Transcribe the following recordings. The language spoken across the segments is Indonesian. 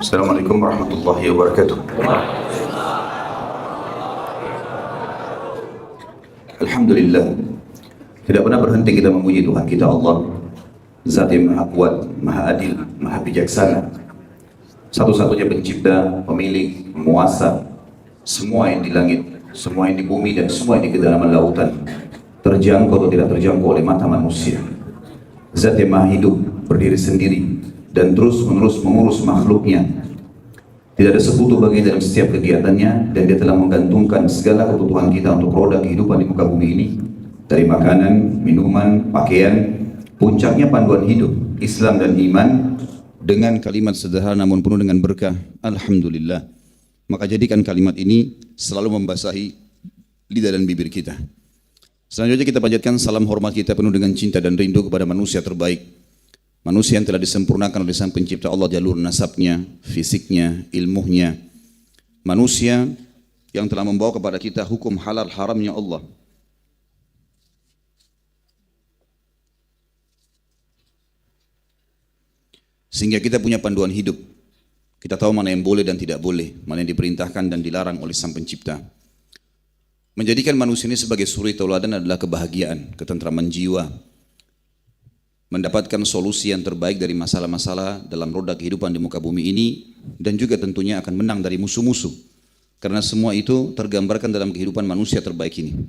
Assalamualaikum warahmatullahi wabarakatuh. Alhamdulillah, tidak pernah berhenti kita memuji Tuhan kita Allah, Zat yang Maha Kuat, Maha Adil, Maha Bijaksana, satu-satunya pencipta, pemilik, penguasa, semua yang di langit, semua yang di bumi, dan semua yang di kedalaman lautan, terjangkau atau tidak terjangkau oleh mata manusia. Zat yang Maha Hidup, berdiri sendiri, dan terus-menerus mengurus makhluknya. Tidak ada sekutu bagi dalam setiap kegiatannya, dan dia telah menggantungkan segala kebutuhan kita untuk roda kehidupan di muka bumi ini, dari makanan, minuman, pakaian, puncaknya panduan hidup, Islam dan iman, dengan kalimat sederhana namun penuh dengan berkah, Alhamdulillah. Maka jadikan kalimat ini selalu membasahi lidah dan bibir kita. Selanjutnya kita panjatkan salam hormat kita penuh dengan cinta dan rindu kepada manusia terbaik, manusia yang telah disempurnakan oleh Sang Pencipta Allah jalur nasabnya, fisiknya, ilmunya. Manusia yang telah membawa kepada kita hukum halal haramnya Allah. Sehingga kita punya panduan hidup. Kita tahu mana yang boleh dan tidak boleh, mana yang diperintahkan dan dilarang oleh Sang Pencipta. Menjadikan manusia ini sebagai suri tauladan adalah kebahagiaan, ketentraman jiwa, mendapatkan solusi yang terbaik dari masalah-masalah dalam roda kehidupan di muka bumi ini, dan juga tentunya akan menang dari musuh-musuh, karena semua itu tergambarkan dalam kehidupan manusia terbaik ini.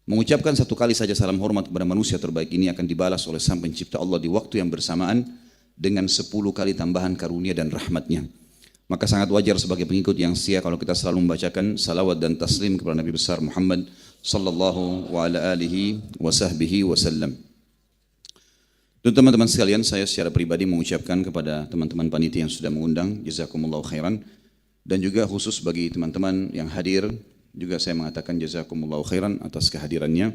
Mengucapkan satu kali saja salam hormat kepada manusia terbaik ini akan dibalas oleh Sang Pencipta Allah di waktu yang bersamaan dengan 10 kali tambahan karunia dan rahmatnya. Maka sangat wajar sebagai pengikut yang setia kalau kita selalu membacakan salawat dan taslim kepada Nabi besar Muhammad sallallahu wa ala alihi wa sahbihi wasallam. Dan teman-teman sekalian, saya secara pribadi mengucapkan kepada teman-teman panitia yang sudah mengundang, jazakumullahu khairan, dan juga khusus bagi teman-teman yang hadir, juga saya mengatakan jazakumullahu khairan atas kehadirannya.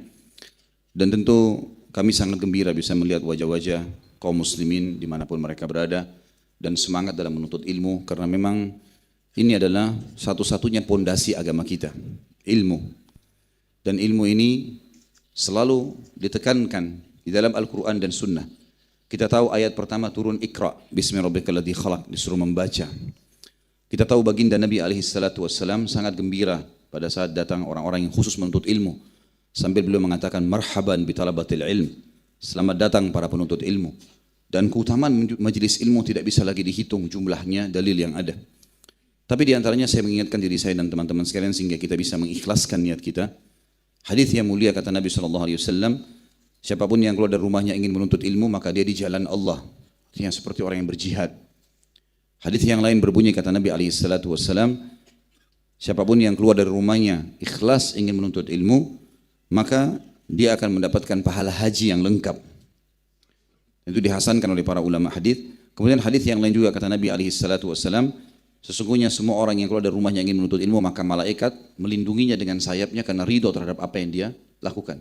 Dan tentu kami sangat gembira bisa melihat wajah-wajah kaum muslimin dimanapun mereka berada, dan semangat dalam menuntut ilmu, karena memang ini adalah satu-satunya pondasi agama kita, ilmu. Dan ilmu ini selalu ditekankan di dalam Al-Quran dan Sunnah. Kita tahu ayat pertama turun Iqra, Bismi Rabbikal Ladzi Khalaq, disuruh membaca. Kita tahu baginda Nabi SAW sangat gembira pada saat datang orang-orang yang khusus menuntut ilmu, sambil beliau mengatakan marhaban bitalabatil ilm, selamat datang para penuntut ilmu. Dan keutamaan majelis ilmu tidak bisa lagi dihitung jumlahnya, dalil yang ada. Tapi di antaranya saya mengingatkan diri saya dan teman-teman sekalian sehingga kita bisa mengikhlaskan niat kita. Hadis yang mulia kata Nabi SAW, siapapun yang keluar dari rumahnya ingin menuntut ilmu, maka dia di jalan Allah. Artinya seperti orang yang berjihad. Hadis yang lain berbunyi kata Nabi SAW, siapapun yang keluar dari rumahnya ikhlas ingin menuntut ilmu, maka dia akan mendapatkan pahala haji yang lengkap. Itu dihasankan oleh para ulama hadis. Kemudian hadis yang lain juga kata Nabi SAW, sesungguhnya semua orang yang keluar dari rumahnya ingin menuntut ilmu, maka malaikat melindunginya dengan sayapnya karena ridho terhadap apa yang dia lakukan.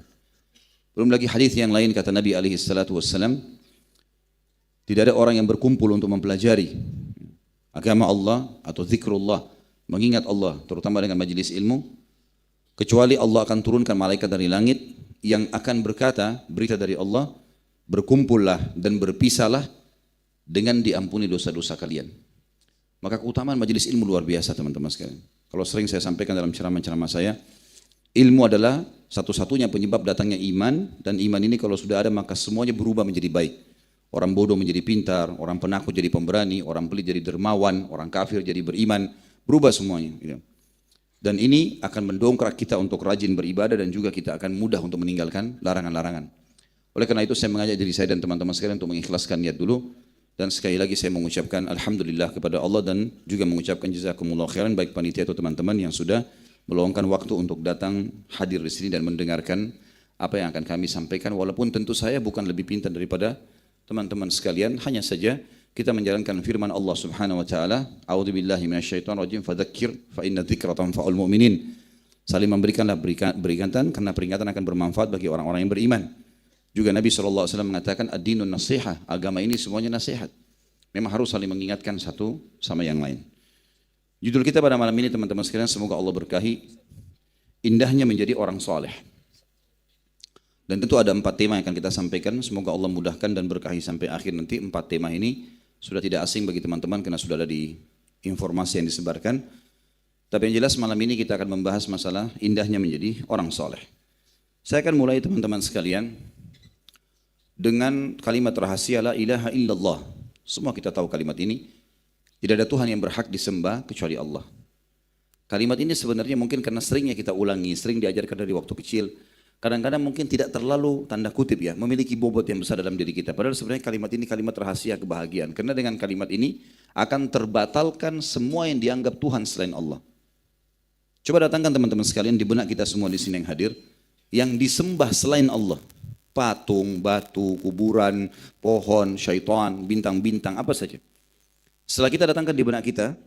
Belum lagi hadis yang lain kata Nabi SAW, tidak ada orang yang berkumpul untuk mempelajari agama Allah atau zikrullah, mengingat Allah, terutama dengan majelis ilmu, kecuali Allah akan turunkan malaikat dari langit yang akan berkata, berita dari Allah, berkumpullah dan berpisahlah dengan diampuni dosa-dosa kalian. Maka keutamaan majelis ilmu luar biasa teman-teman sekalian. Kalau sering saya sampaikan dalam ceramah-ceramah saya, ilmu adalah satu-satunya penyebab datangnya iman, dan iman ini kalau sudah ada maka semuanya berubah menjadi baik. Orang bodoh menjadi pintar, orang penakut jadi pemberani, orang pelit jadi dermawan, orang kafir jadi beriman, berubah semuanya. Dan ini akan mendongkrak kita untuk rajin beribadah, dan juga kita akan mudah untuk meninggalkan larangan-larangan. Oleh karena itu saya mengajak diri saya dan teman-teman sekalian untuk mengikhlaskan niat dulu, dan sekali lagi saya mengucapkan alhamdulillah kepada Allah, dan juga mengucapkan jazakumullah khairan baik panitia atau teman-teman yang sudah meluangkan waktu untuk datang hadir di sini dan mendengarkan apa yang akan kami sampaikan, walaupun tentu saya bukan lebih pintar daripada teman-teman sekalian, hanya saja kita menjalankan firman Allah Subhanahu wa taala, a'udzubillahi minasyaitonirrajim, fadzakir fa inna dzikra tanfa'ul mu'minin. Saling memberikanlah peringatan karena peringatan akan bermanfaat bagi orang-orang yang beriman. Juga Nabi SAW mengatakan ad-dinun nasihah, agama ini semuanya nasihat. Memang harus saling mengingatkan satu sama yang lain. Judul kita pada malam ini teman-teman sekalian, semoga Allah berkahi, indahnya menjadi orang soleh. Dan tentu ada 4 tema yang akan kita sampaikan, semoga Allah mudahkan dan berkahi sampai akhir nanti. 4 tema ini sudah tidak asing bagi teman-teman karena sudah ada di informasi yang disebarkan. Tapi yang jelas malam ini kita akan membahas masalah indahnya menjadi orang soleh. Saya akan mulai teman-teman sekalian dengan kalimat rahasia la ilaha illallah. Semua kita tahu kalimat ini. Tidak ada Tuhan yang berhak disembah kecuali Allah. Kalimat ini sebenarnya mungkin karena seringnya kita ulangi, sering diajarkan dari waktu kecil. Kadang-kadang mungkin tidak terlalu tanda kutip ya, memiliki bobot yang besar dalam diri kita. Padahal sebenarnya kalimat ini kalimat rahasia kebahagiaan. Karena dengan kalimat ini akan terbatalkan semua yang dianggap Tuhan selain Allah. Coba datangkan teman-teman sekalian di benak kita semua di sini yang hadir, yang disembah selain Allah. Patung, batu, kuburan, pohon, syaitan, bintang-bintang, apa saja. Setelah kita datangkan di benak kita,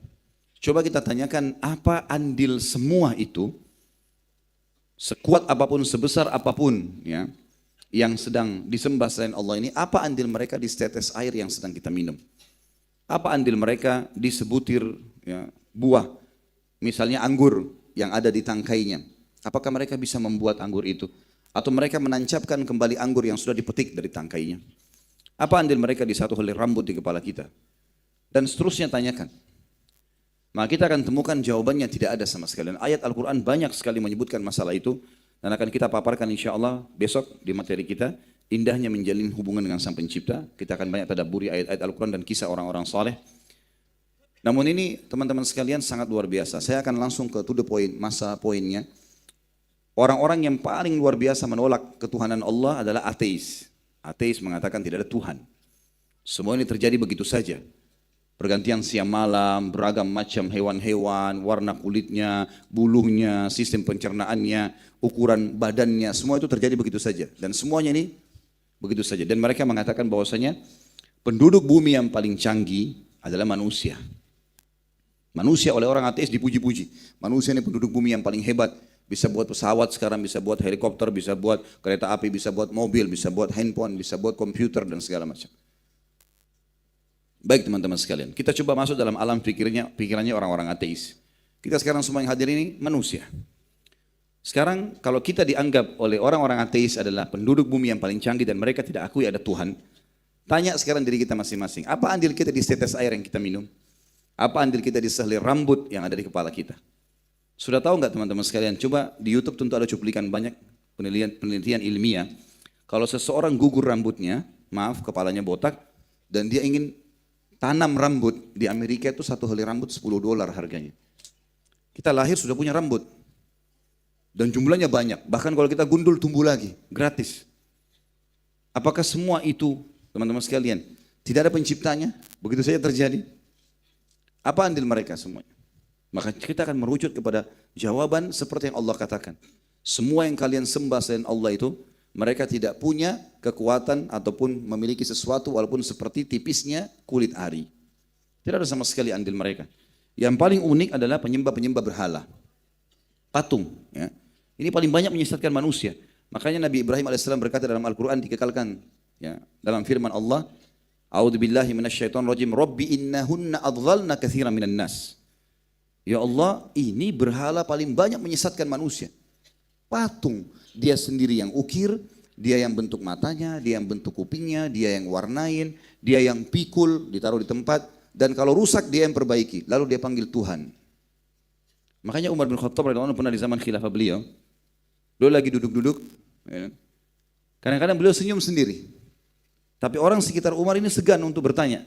coba kita tanyakan apa andil semua itu, sekuat apapun, sebesar apapun ya, yang sedang disembah selain Allah ini, apa andil mereka di setetes air yang sedang kita minum? Apa andil mereka di sebutir ya, buah, misalnya anggur yang ada di tangkainya? Apakah mereka bisa membuat anggur itu? Atau mereka menancapkan kembali anggur yang sudah dipetik dari tangkainya? Apa andil mereka di satu helai rambut di kepala kita? Dan seterusnya tanyakan. Maka kita akan temukan jawabannya tidak ada sama sekali. Dan ayat Al-Quran banyak sekali menyebutkan masalah itu. Dan akan kita paparkan insya Allah besok di materi kita. Indahnya menjalin hubungan dengan Sang Pencipta. Kita akan banyak tadabburi ayat-ayat Al-Quran dan kisah orang-orang saleh. Namun ini teman-teman sekalian sangat luar biasa. Saya akan langsung ke to the point, masa poinnya. Orang-orang yang paling luar biasa menolak ketuhanan Allah adalah ateis. Ateis mengatakan tidak ada Tuhan. Semua ini terjadi begitu saja. Pergantian siang malam, beragam macam hewan-hewan, warna kulitnya, bulunya, sistem pencernaannya, ukuran badannya, semua itu terjadi begitu saja. Dan semuanya ini begitu saja. Dan mereka mengatakan bahwasanya penduduk bumi yang paling canggih adalah manusia. Manusia oleh orang ateis dipuji-puji. Manusia ini penduduk bumi yang paling hebat. Bisa buat pesawat sekarang, bisa buat helikopter, bisa buat kereta api, bisa buat mobil, bisa buat handphone, bisa buat komputer dan segala macam. Baik teman-teman sekalian, kita coba masuk dalam alam pikirannya orang-orang ateis. Kita sekarang semua yang hadir ini manusia. Sekarang kalau kita dianggap oleh orang-orang ateis adalah penduduk bumi yang paling canggih dan mereka tidak akui ada Tuhan, tanya sekarang diri kita masing-masing, apa andil kita di setetes air yang kita minum? Apa andil kita di sehelai rambut yang ada di kepala kita? Sudah tahu nggak teman-teman sekalian? Coba di YouTube tentu ada cuplikan banyak penelitian ilmiah. Kalau seseorang gugur rambutnya, maaf kepalanya botak, dan dia ingin tanam rambut di Amerika itu satu helai rambut $10 harganya. Kita lahir sudah punya rambut. Dan jumlahnya banyak. Bahkan kalau kita gundul tumbuh lagi. Gratis. Apakah semua itu teman-teman sekalian tidak ada penciptanya? Begitu saja terjadi. Apa andil mereka semuanya? Maka kita akan merujuk kepada jawaban seperti yang Allah katakan. Semua yang kalian sembah selain Allah itu mereka tidak punya kekuatan ataupun memiliki sesuatu walaupun seperti tipisnya kulit ari. Tidak ada sama sekali andil mereka. Yang paling unik adalah penyembah-penyembah berhala. Patung. Ya. Ini paling banyak menyesatkan manusia. Makanya Nabi Ibrahim AS berkata dalam Al-Quran dikekalkan. Ya, dalam firman Allah, A'udzubillahi minasyaitonirrajim, Rabbi innahunna adlalna katsiran minan nas. Ya Allah, ini berhala paling banyak menyesatkan manusia. Patung. Dia sendiri yang ukir, dia yang bentuk matanya, dia yang bentuk kupingnya, dia yang warnain, dia yang pikul, ditaruh di tempat, dan kalau rusak dia yang perbaiki, lalu dia panggil Tuhan. Makanya Umar bin Khattab radhiyallahu anhu pernah di zaman khilafah beliau lagi duduk-duduk, ya, kadang-kadang beliau senyum sendiri, tapi orang sekitar Umar ini segan untuk bertanya.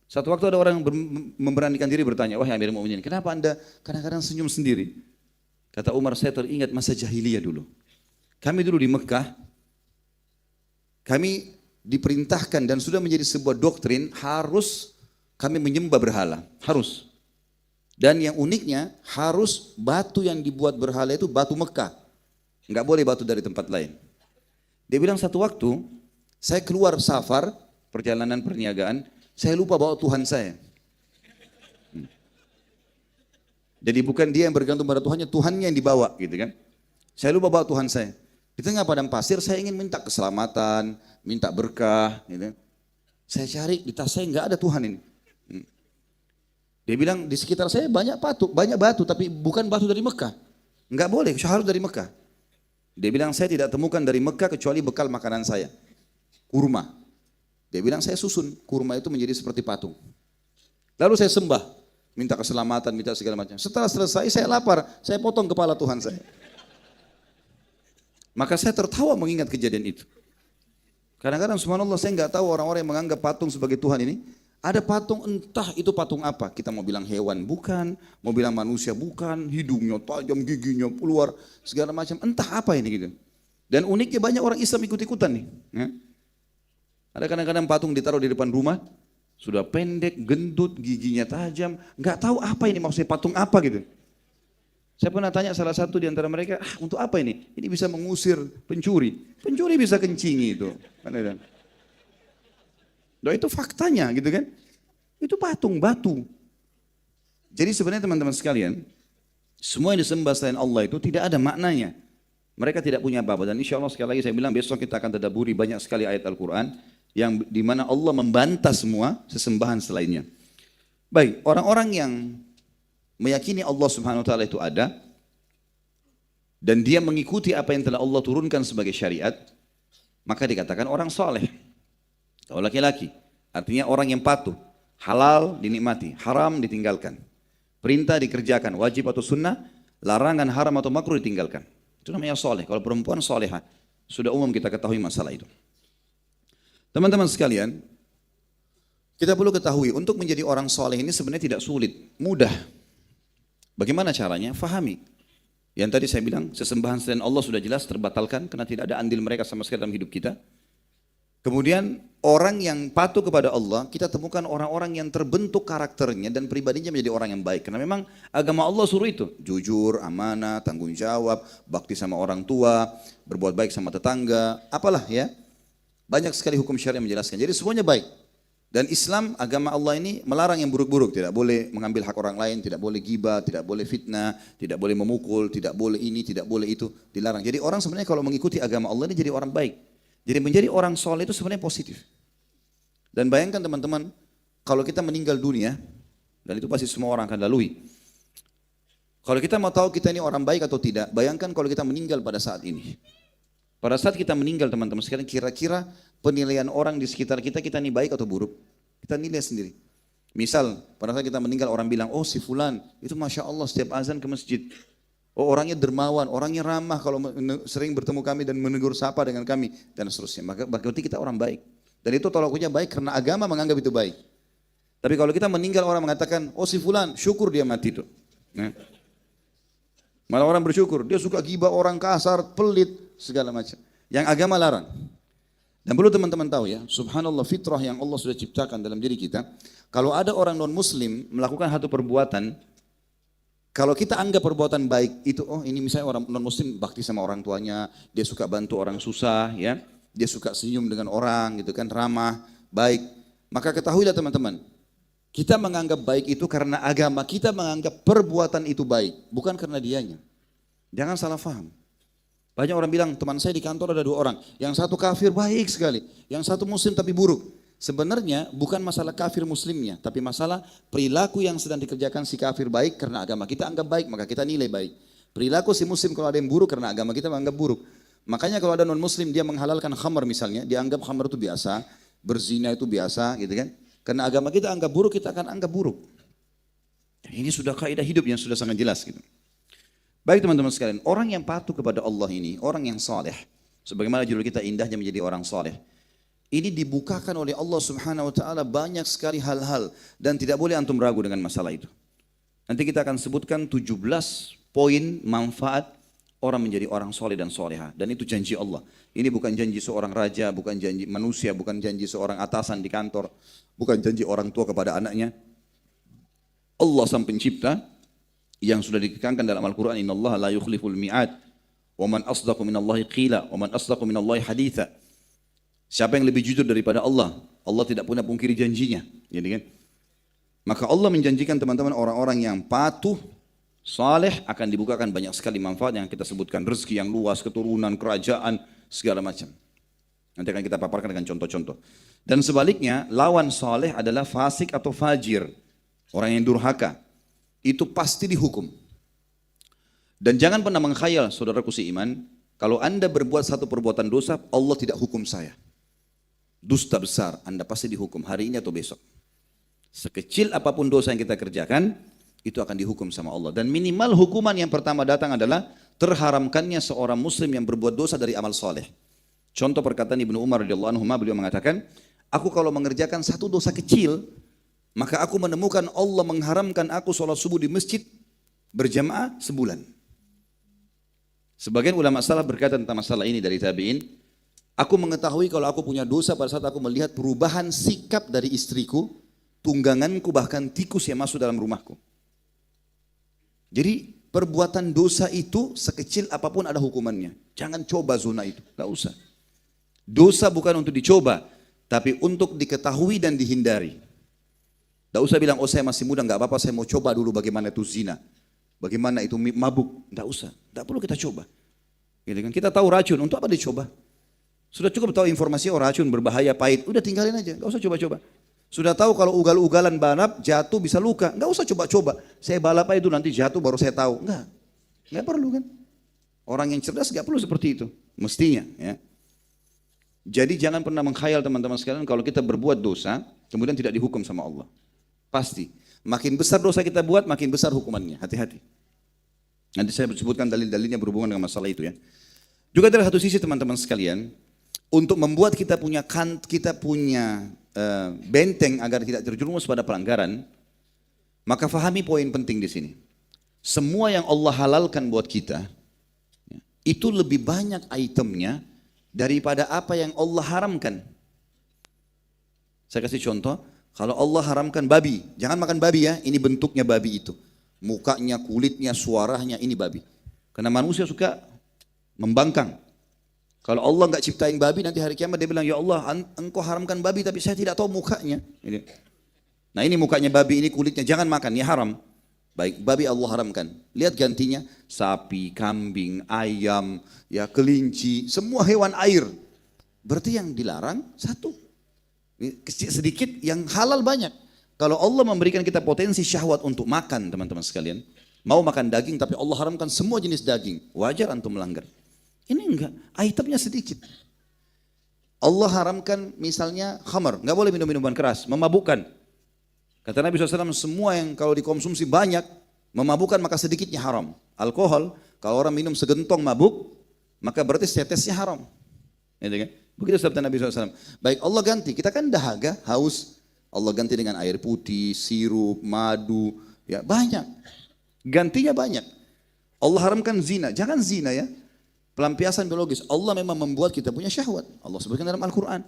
Satu waktu ada orang yang memberanikan diri bertanya, wahai Amirul Mukminin, kenapa anda kadang-kadang senyum sendiri? Kata Umar, saya teringat masa jahiliyah dulu. Kami dulu di Mekah, kami diperintahkan dan sudah menjadi sebuah doktrin harus kami menyembah berhala, harus. Dan yang uniknya harus batu yang dibuat berhala itu batu Mekah, nggak boleh batu dari tempat lain. Dia bilang satu waktu saya keluar safar perjalanan perniagaan, saya lupa bawa Tuhan saya. Jadi bukan dia yang bergantung pada Tuhannya, Tuhannya yang dibawa gitu kan. Saya lupa bawa Tuhan saya. Di tengah padang pasir saya ingin minta keselamatan, minta berkah gitu. Saya cari di tas saya nggak ada Tuhan ini. Dia bilang di sekitar saya banyak batu tapi bukan batu dari Mekah. Nggak boleh, harus dari Mekah. Dia bilang saya tidak temukan dari Mekah kecuali bekal makanan saya. Kurma. Dia bilang saya susun kurma itu menjadi seperti patung. Lalu saya sembah. minta keselamatan, minta segala macam. Setelah selesai saya lapar, saya potong kepala Tuhan saya. Maka saya tertawa mengingat kejadian itu. Kadang-kadang subhanallah saya nggak tahu orang-orang yang menganggap patung sebagai Tuhan ini. Ada patung, entah itu patung apa. Kita mau bilang hewan bukan, mau bilang manusia bukan, hidungnya tajam, giginya keluar, segala macam. Entah apa ini gitu. Dan uniknya banyak orang Islam ikut-ikutan nih. Ya. Ada kadang-kadang patung ditaruh di depan rumah, sudah pendek, gendut, giginya tajam, nggak tahu apa ini maksudnya patung apa gitu. Saya pernah tanya salah satu di antara mereka, untuk apa ini? Ini bisa mengusir pencuri. Pencuri bisa kencingi itu. Nah, itu faktanya gitu kan. Itu patung, batu. Jadi sebenarnya teman-teman sekalian, semua yang disembah selain Allah itu tidak ada maknanya. Mereka tidak punya apa-apa. Dan insya Allah sekali lagi saya bilang besok kita akan tadabburi banyak sekali ayat Al-Quran yang dimana Allah membantah semua sesembahan selainnya. Baik, orang-orang yang meyakini Allah Subhanahu Wa Taala itu ada dan dia mengikuti apa yang telah Allah turunkan sebagai syariat, maka dikatakan orang soleh. Kalau laki-laki, artinya orang yang patuh, halal dinikmati, haram ditinggalkan. Perintah dikerjakan, wajib atau sunnah, larangan haram atau makruh ditinggalkan. Itu namanya soleh. Kalau perempuan soleha, sudah umum kita ketahui masalah itu. Teman-teman sekalian, kita perlu ketahui untuk menjadi orang soleh ini sebenarnya tidak sulit, mudah. Bagaimana caranya? Fahami. Yang tadi saya bilang, sesembahan selain Allah sudah jelas terbatalkan karena tidak ada andil mereka sama sekali dalam hidup kita. Kemudian orang yang patuh kepada Allah, kita temukan orang-orang yang terbentuk karakternya dan pribadinya menjadi orang yang baik. Karena memang agama Allah suruh itu, jujur, amanah, tanggung jawab, bakti sama orang tua, berbuat baik sama tetangga, apalah ya. Banyak sekali hukum syariat menjelaskan. Jadi semuanya baik. Dan Islam, agama Allah ini melarang yang buruk-buruk. Tidak boleh mengambil hak orang lain, tidak boleh ghibah, tidak boleh fitnah, tidak boleh memukul, tidak boleh ini, tidak boleh itu, dilarang. Jadi orang sebenarnya kalau mengikuti agama Allah ini jadi orang baik. Jadi menjadi orang soleh itu sebenarnya positif. Dan bayangkan teman-teman, kalau kita meninggal dunia, dan itu pasti semua orang akan lalui. Kalau kita mau tahu kita ini orang baik atau tidak, bayangkan kalau kita meninggal pada saat ini. Pada saat kita meninggal teman-teman sekalian, kira-kira penilaian orang di sekitar kita, kita ini baik atau buruk? Kita nilai sendiri. Misal, pada saat kita meninggal orang bilang, oh si fulan, itu Masya Allah setiap azan ke masjid. Oh orangnya dermawan, orangnya ramah kalau sering bertemu kami dan menegur sapa dengan kami dan seterusnya. Maka berarti kita orang baik. Dan itu tolak ukurnya baik karena agama menganggap itu baik. Tapi kalau kita meninggal orang mengatakan, oh si fulan, syukur dia mati itu. Nah. Malah orang bersyukur, dia suka gibah orang kasar, pelit, segala macam. Yang agama larang. Dan perlu teman-teman tahu ya, subhanallah fitrah yang Allah sudah ciptakan dalam diri kita. Kalau ada orang non-muslim melakukan satu perbuatan, kalau kita anggap perbuatan baik itu, oh ini misalnya orang non-muslim bakti sama orang tuanya, dia suka bantu orang susah, ya, dia suka senyum dengan orang, gitu kan, ramah, baik. Maka ketahuilah teman-teman, kita menganggap baik itu karena agama kita menganggap perbuatan itu baik, bukan karena dianya. Jangan salah faham. Banyak orang bilang, teman saya di kantor ada 2 orang, yang satu kafir baik sekali, yang satu muslim tapi buruk. Sebenarnya bukan masalah kafir muslimnya, tapi masalah perilaku yang sedang dikerjakan si kafir baik karena agama kita anggap baik, maka kita nilai baik. Perilaku si muslim kalau ada yang buruk karena agama kita menganggap buruk. Makanya kalau ada non muslim dia menghalalkan khamar misalnya, dia anggap khamar itu biasa, berzina itu biasa gitu kan. Karena agama kita anggap buruk, kita akan anggap buruk. Ini sudah kaidah hidup yang sudah sangat jelas gitu. Baik teman-teman sekalian, orang yang patuh kepada Allah ini, orang yang saleh. Sebagaimana judul kita indahnya menjadi orang saleh. Ini dibukakan oleh Allah Subhanahu Wa Taala banyak sekali hal-hal dan tidak boleh antum ragu dengan masalah itu. Nanti kita akan sebutkan 17 poin manfaat orang menjadi orang soleh dan soleha. Dan itu janji Allah. Ini bukan janji seorang raja, bukan janji manusia, bukan janji seorang atasan di kantor, bukan janji orang tua kepada anaknya. Allah sang pencipta yang sudah ditekankan dalam Al-Quran, Innallaha la yukhliful mi'ad, wa man asdaqu minallahi qila, wa man asdaqu minallahi haditha. Siapa yang lebih jujur daripada Allah? Allah tidak pernah pungkiri janjinya. Jadi kan? Maka Allah menjanjikan teman-teman orang-orang yang patuh, saleh akan dibukakan banyak sekali manfaat yang kita sebutkan. Rezeki yang luas, keturunan, kerajaan, segala macam. Nanti akan kita paparkan dengan contoh-contoh. Dan sebaliknya, lawan saleh adalah fasik atau fajir. Orang yang durhaka. Itu pasti dihukum. Dan jangan pernah mengkhayal, saudaraku seiman, kalau Anda berbuat satu perbuatan dosa, Allah tidak hukum saya. Dusta besar, Anda pasti dihukum hari ini atau besok. Sekecil apapun dosa yang kita kerjakan, itu akan dihukum sama Allah. Dan minimal hukuman yang pertama datang adalah terharamkannya seorang muslim yang berbuat dosa dari amal soleh. Contoh perkataan Ibnu Umar radhiyallahu anhu, beliau mengatakan, aku kalau mengerjakan satu dosa kecil, maka aku menemukan Allah mengharamkan aku sholat subuh di masjid berjamaah sebulan. Sebagian ulama salaf berkata tentang masalah ini dari tabi'in, aku mengetahui kalau aku punya dosa pada saat aku melihat perubahan sikap dari istriku, tungganganku, bahkan tikus yang masuk dalam rumahku. Jadi perbuatan dosa itu sekecil apapun ada hukumannya. Jangan coba zona itu, gak usah. Dosa bukan untuk dicoba, tapi untuk diketahui dan dihindari. Gak usah bilang, oh saya masih muda, gak apa-apa, saya mau coba dulu bagaimana itu zina. Bagaimana itu mabuk, gak usah. Gak perlu kita coba. Gitu kan? Kita tahu racun, untuk apa dicoba? Sudah cukup tahu informasi, oh racun berbahaya, pahit, udah tinggalin aja, gak usah coba-coba. Sudah tahu kalau ugal-ugalan balap jatuh bisa luka, nggak usah coba-coba. Saya balap aja itu nanti jatuh baru saya tahu. Nggak perlu kan? Orang yang cerdas nggak perlu seperti itu, mestinya. Ya. Jadi jangan pernah mengkhayal teman-teman sekalian kalau kita berbuat dosa kemudian tidak dihukum sama Allah. Pasti. Makin besar dosa kita buat, makin besar hukumannya. Hati-hati. Nanti saya sebutkan dalil-dalilnya berhubungan dengan masalah itu ya. Juga dari satu sisi teman-teman sekalian, untuk membuat kita punya benteng agar tidak terjerumus pada pelanggaran, maka fahami poin penting di sini. Semua yang Allah halalkan buat kita, itu lebih banyak itemnya daripada apa yang Allah haramkan. Saya kasih contoh, kalau Allah haramkan babi, jangan makan babi ya, ini bentuknya babi itu. Mukanya, kulitnya, suaranya, ini babi. Karena manusia suka membangkang. Kalau Allah nggak ciptain babi, nanti hari kiamat dia bilang, ya Allah engkau haramkan babi tapi saya tidak tahu mukanya. Nah ini mukanya babi, ini kulitnya, jangan makan, ini haram. Baik, babi Allah haramkan. Lihat gantinya, sapi, kambing, ayam, ya kelinci, semua hewan air. Berarti yang dilarang satu. Sedikit, yang halal banyak. Kalau Allah memberikan kita potensi syahwat untuk makan, teman-teman sekalian, mau makan daging tapi Allah haramkan semua jenis daging, wajar antum melanggar. Ini enggak, itemnya sedikit. Allah haramkan misalnya khamar, enggak boleh minum minuman keras, memabukkan. Kata Nabi SAW, semua yang kalau dikonsumsi banyak, memabukkan maka sedikitnya haram. Alkohol, kalau orang minum segentong mabuk, maka berarti setetesnya haram. Gitu kan? Begitu sabda Nabi SAW. Baik, Allah ganti, kita kan dahaga, haus. Allah ganti dengan air putih, sirup, madu, ya banyak. Gantinya banyak. Allah haramkan zina, jangan zina ya. Pelampiasan biologis, Allah memang membuat kita punya syahwat. Allah sebutkan dalam Al-Quran.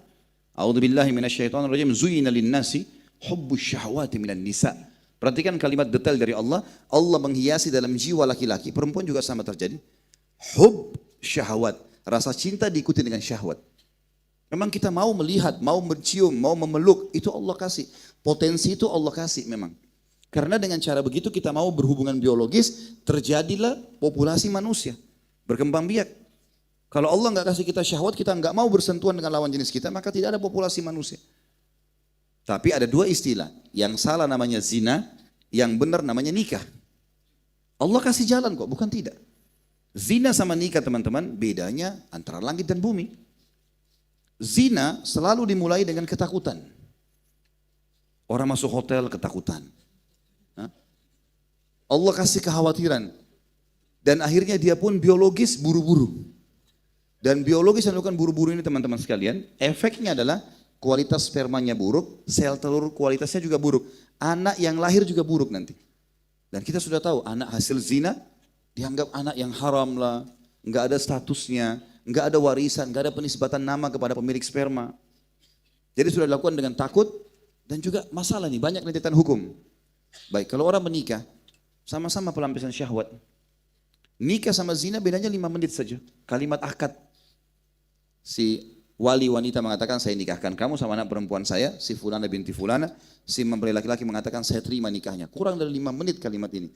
A'udzubillahi minasyaitonirrajim, zuyyina linnasi hubbus syahwati minan nisa. Perhatikan kalimat detail dari Allah. Allah menghiasi dalam jiwa laki-laki, perempuan juga sama terjadi. Hub syahwat, rasa cinta diikuti dengan syahwat. Memang kita mau melihat, mau mencium, mau memeluk, itu Allah kasih. Potensi itu Allah kasih memang. Karena dengan cara begitu kita mau berhubungan biologis, terjadilah populasi manusia. Berkembang biak. Kalau Allah nggak kasih kita syahwat, kita nggak mau bersentuhan dengan lawan jenis kita, maka tidak ada populasi manusia. Tapi ada dua istilah, yang salah namanya zina, yang benar namanya nikah. Allah kasih jalan kok, bukan tidak. Zina sama nikah teman-teman, bedanya antara langit dan bumi. Zina selalu dimulai dengan ketakutan. Orang masuk hotel ketakutan. Allah kasih kekhawatiran. Dan akhirnya dia pun biologis buru-buru. Dan biologis yang dilakukan buru-buru ini teman-teman sekalian, efeknya adalah kualitas spermanya buruk, sel telur kualitasnya juga buruk. Anak yang lahir juga buruk nanti. Dan kita sudah tahu anak hasil zina dianggap anak yang haram lah, nggak ada statusnya, nggak ada warisan, nggak ada penisbatan nama kepada pemilik sperma. Jadi sudah dilakukan dengan takut dan juga masalah nih, banyak rentetan hukum. Baik, kalau orang menikah, sama-sama pelampiasan syahwat. Nikah sama zina bedanya 5 menit saja. Kalimat akad. Si wali wanita mengatakan saya nikahkan kamu sama anak perempuan saya, si fulana binti fulana. Si mempelai laki-laki mengatakan saya terima nikahnya. Kurang dari 5 menit kalimat ini.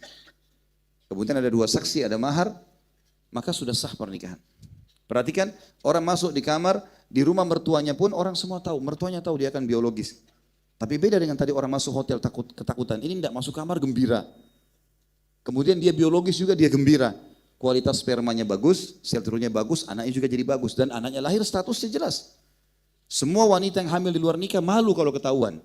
Kemudian ada 2 saksi, ada mahar, maka sudah sah pernikahan. Perhatikan, orang masuk di kamar, di rumah mertuanya pun orang semua tahu, mertuanya tahu dia akan biologis. Tapi beda dengan tadi orang masuk hotel ketakutan, ini tidak masuk kamar gembira. Kemudian dia biologis juga dia gembira. Kualitas spermanya bagus, sel telurnya bagus, anaknya juga jadi bagus. Dan anaknya lahir statusnya jelas. Semua wanita yang hamil di luar nikah malu kalau ketahuan.